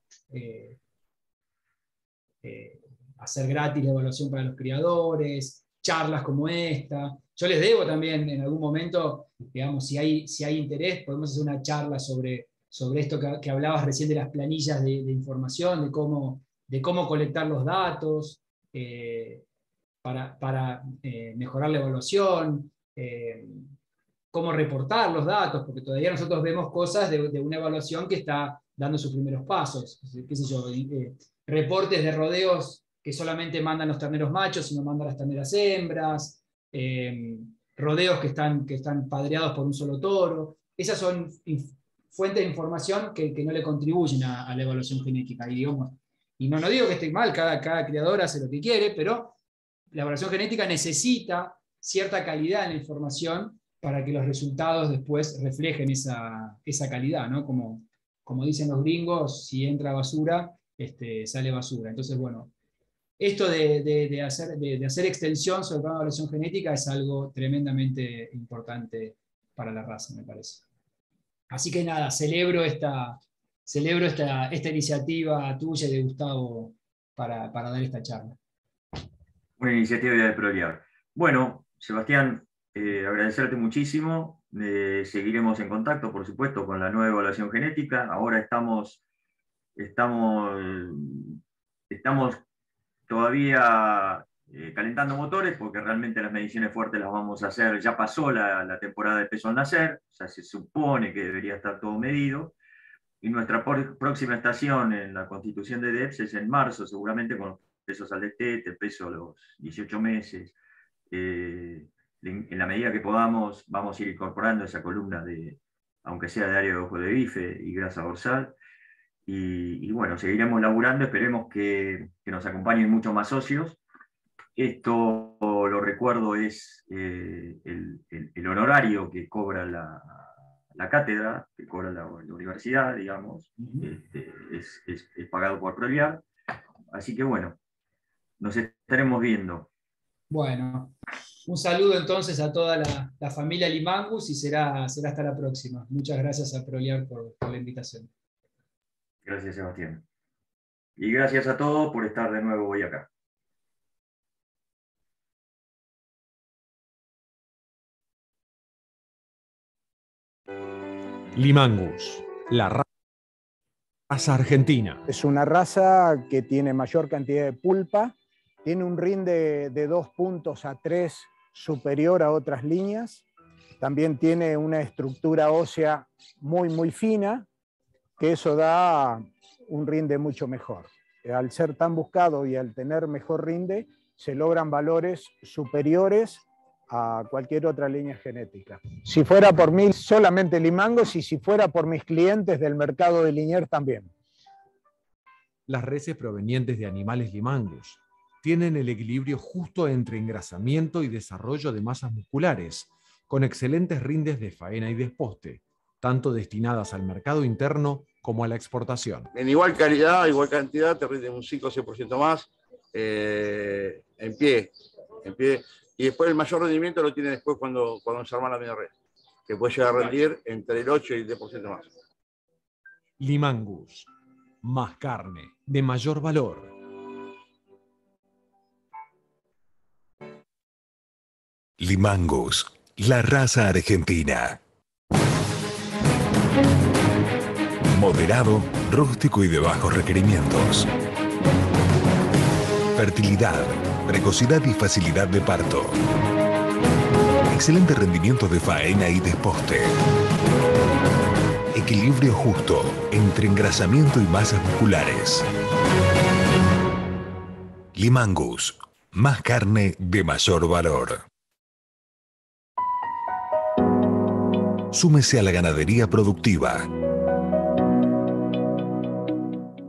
hacer gratis la evaluación para los criadores, charlas como esta. Yo les debo también en algún momento, digamos, si hay interés, podemos hacer una charla sobre esto que hablabas recién de las planillas de información, de cómo colectar los datos para mejorar la evaluación, cómo reportar los datos, porque todavía nosotros vemos cosas de una evaluación que está dando sus primeros pasos. Qué sé yo, reportes de rodeos que solamente mandan los terneros machos y no mandan las terneras hembras, rodeos que están padreados por un solo toro. Esas son fuentes de información que no le contribuyen a la evaluación genética. Y no digo que esté mal, cada criador hace lo que quiere, pero la evaluación genética necesita cierta calidad en la información para que los resultados después reflejen esa calidad, ¿no? Como dicen los gringos, si entra basura, sale basura. Entonces, bueno, esto de hacer extensión sobre la evaluación genética es algo tremendamente importante para la raza, me parece. Así que nada, celebro esta iniciativa tuya y de Gustavo para dar esta charla. Una iniciativa de ProLiar. Bueno, Sebastián, agradecerte muchísimo. Seguiremos en contacto, por supuesto, con la nueva evaluación genética. Ahora estamos todavía calentando motores, porque realmente las mediciones fuertes las vamos a hacer. Ya pasó la temporada de peso al nacer, ya se supone que debería estar todo medido. Y nuestra próxima estación en la constitución de DEPS es en marzo, seguramente con los pesos al destete, peso a los 18 meses. En la medida que podamos, vamos a ir incorporando esa columna aunque sea de área de ojo de bife y grasa dorsal. Y bueno, seguiremos laburando, esperemos que nos acompañen muchos más socios. Esto, lo recuerdo, es el honorario que cobra la cátedra, que cobra la universidad, digamos, es pagado por ProLiar. Así que bueno, nos estaremos viendo. Bueno, un saludo entonces a toda la familia Limangus y será hasta la próxima. Muchas gracias a ProLiar por la invitación. Gracias, Sebastián. Y gracias a todos por estar de nuevo hoy acá. Limangus, la raza argentina. Es una raza que tiene mayor cantidad de pulpa, tiene un rinde de 2 puntos a 3 superior a otras líneas, también tiene una estructura ósea muy, muy fina, que eso da un rinde mucho mejor. Al ser tan buscado y al tener mejor rinde, se logran valores superiores a cualquier otra línea genética. Si fuera por mí, solamente Limangus, y si fuera por mis clientes del mercado de Liniers también. Las reses provenientes de animales Limangus tienen el equilibrio justo entre engrasamiento y desarrollo de masas musculares, con excelentes rindes de faena y desposte, tanto destinadas al mercado interno como a la exportación. En igual calidad, igual cantidad, te rinde un 5 o 6% más en pie. Y después el mayor rendimiento lo tiene después cuando se arma la media red, que puede llegar a rendir entre el 8 y el 10% más. Limangus, más carne, de mayor valor. Limangus, la raza argentina. Moderado, rústico y de bajos requerimientos. Fertilidad, precocidad y facilidad de parto. Excelente rendimiento de faena y desposte. Equilibrio justo entre engrasamiento y masas musculares. Limangus, más carne de mayor valor. Súmese a la ganadería productiva.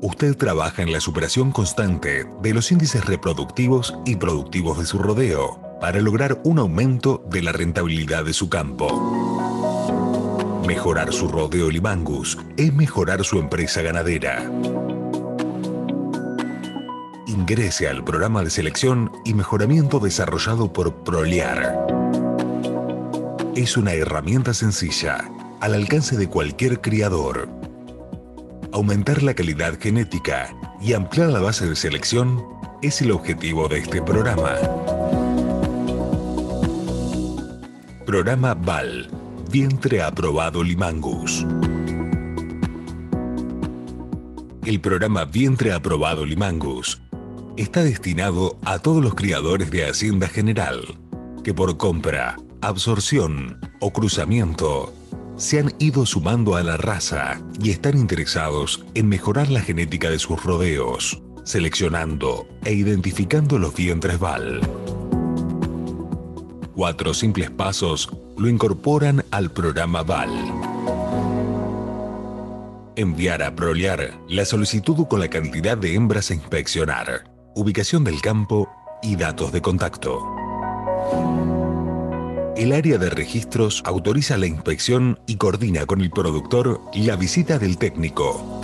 Usted trabaja en la superación constante de los índices reproductivos y productivos de su rodeo para lograr un aumento de la rentabilidad de su campo. Mejorar su rodeo Limangus es mejorar su empresa ganadera. Ingrese al programa de selección y mejoramiento desarrollado por Proliar. Es una herramienta sencilla, al alcance de cualquier criador. Aumentar la calidad genética y ampliar la base de selección es el objetivo de este programa. Programa VAL, Vientre Aprobado Limangus. El programa Vientre Aprobado Limangus está destinado a todos los criadores de Hacienda General que por compra, absorción o cruzamiento se han ido sumando a la raza y están interesados en mejorar la genética de sus rodeos, seleccionando e identificando los vientres VAL. 4 simples pasos lo incorporan al programa VAL. Enviar a Proliar la solicitud con la cantidad de hembras a inspeccionar, ubicación del campo y datos de contacto. El área de registros autoriza la inspección y coordina con el productor la visita del técnico.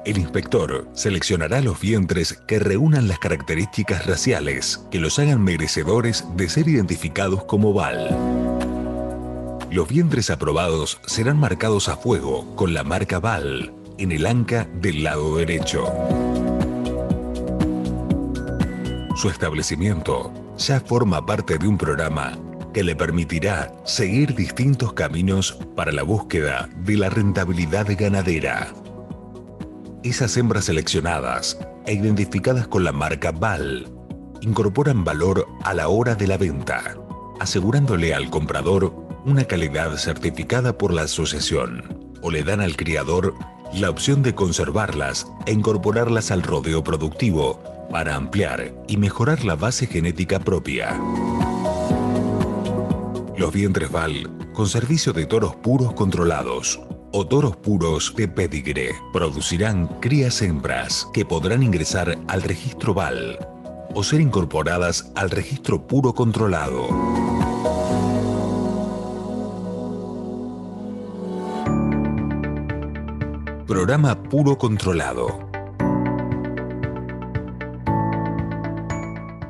El inspector seleccionará los vientres que reúnan las características raciales que los hagan merecedores de ser identificados como VAL. Los vientres aprobados serán marcados a fuego con la marca VAL en el anca del lado derecho. Su establecimiento ya forma parte de un programa que le permitirá seguir distintos caminos para la búsqueda de la rentabilidad ganadera. Esas hembras seleccionadas e identificadas con la marca VAL incorporan valor a la hora de la venta, asegurándole al comprador una calidad certificada por la asociación, o le dan al criador la opción de conservarlas e incorporarlas al rodeo productivo para ampliar y mejorar la base genética propia. Los vientres VAL con servicio de toros puros controlados o toros puros de pedigre producirán crías hembras que podrán ingresar al registro VAL o ser incorporadas al registro puro controlado. Programa puro controlado.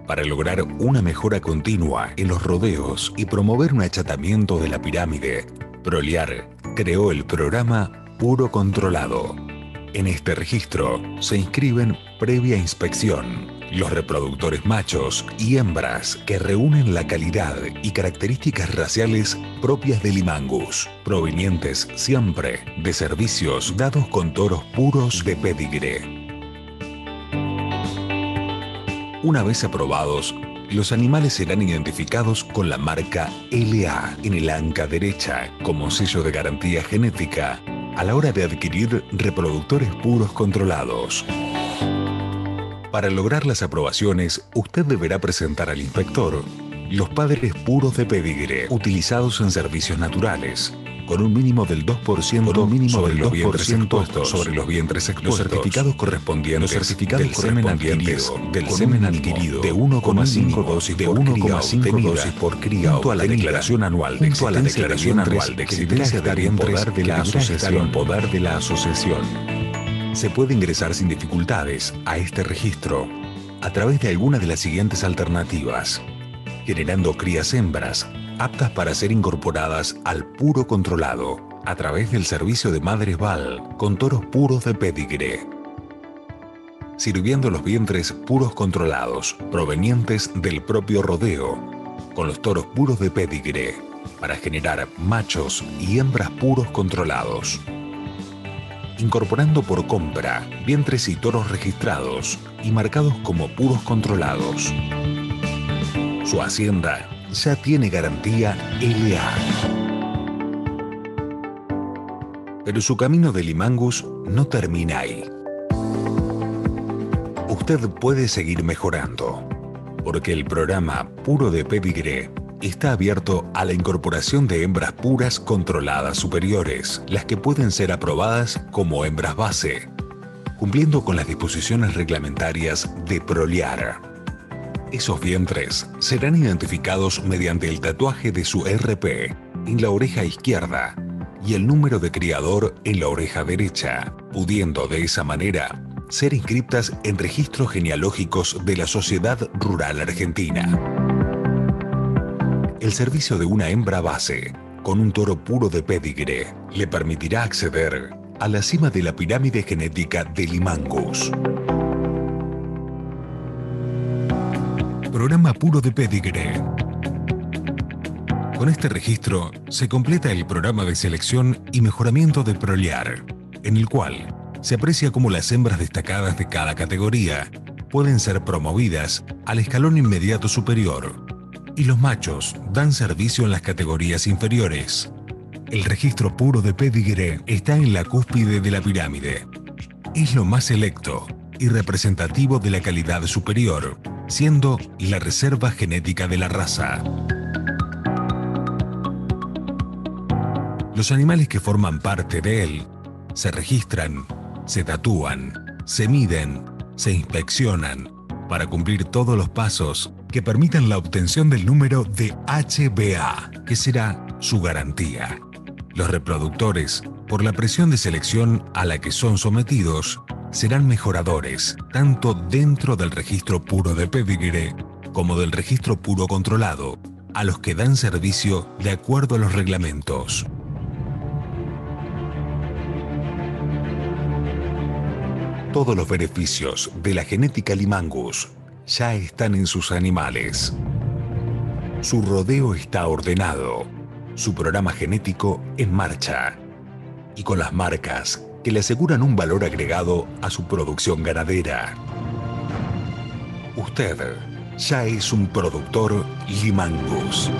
Para lograr una mejora continua en los rodeos y promover un achatamiento de la pirámide, Proliar creó el programa Puro Controlado. En este registro se inscriben previa inspección los reproductores machos y hembras que reúnen la calidad y características raciales propias de Limangus, provenientes siempre de servicios dados con toros puros de pedigre. Una vez aprobados, los animales serán identificados con la marca LA en el anca derecha como sello de garantía genética a la hora de adquirir reproductores puros controlados. Para lograr las aprobaciones, usted deberá presentar al inspector los padres puros de pedigre utilizados en servicios naturales, con un mínimo del 2% sobre los vientres expuestos, los certificados correspondientes del semen adquirido de 1,5 dosis por cría junto a la declaración anual de existencia de poder de la asociación. Se puede ingresar sin dificultades a este registro a través de alguna de las siguientes alternativas, generando crías hembras aptas para ser incorporadas al puro controlado a través del servicio de madres VAL con toros puros de pedigre, sirviendo los vientres puros controlados provenientes del propio rodeo con los toros puros de pedigre para generar machos y hembras puros controlados, incorporando por compra vientres y toros registrados y marcados como puros controlados. Su hacienda ya tiene garantía LA. Pero su camino de Limangus no termina ahí. Usted puede seguir mejorando, porque el programa Puro de Pedigre está abierto a la incorporación de hembras puras controladas superiores, las que pueden ser aprobadas como hembras base, cumpliendo con las disposiciones reglamentarias de Proliar. Esos vientres serán identificados mediante el tatuaje de su RP en la oreja izquierda y el número de criador en la oreja derecha, pudiendo de esa manera ser inscriptas en registros genealógicos de la Sociedad Rural Argentina. El servicio de una hembra base con un toro puro de pedigre le permitirá acceder a la cima de la pirámide genética del Limangus. Programa puro de pedigre. Con este registro se completa el programa de selección y mejoramiento de proliar, en el cual se aprecia cómo las hembras destacadas de cada categoría pueden ser promovidas al escalón inmediato superior y los machos dan servicio en las categorías inferiores. El registro puro de pedigre está en la cúspide de la pirámide. Es lo más selecto y representativo de la calidad superior, siendo la reserva genética de la raza. Los animales que forman parte de él se registran, se tatúan, se miden, se inspeccionan para cumplir todos los pasos que permitan la obtención del número de HBA, que será su garantía. Los reproductores, por la presión de selección a la que son sometidos, serán mejoradores, tanto dentro del registro puro de pedigre como del registro puro controlado, a los que dan servicio de acuerdo a los reglamentos. Todos los beneficios de la genética Limangus ya están en sus animales. Su rodeo está ordenado, su programa genético en marcha y con las marcas que le aseguran un valor agregado a su producción ganadera. Usted ya es un productor Limangus.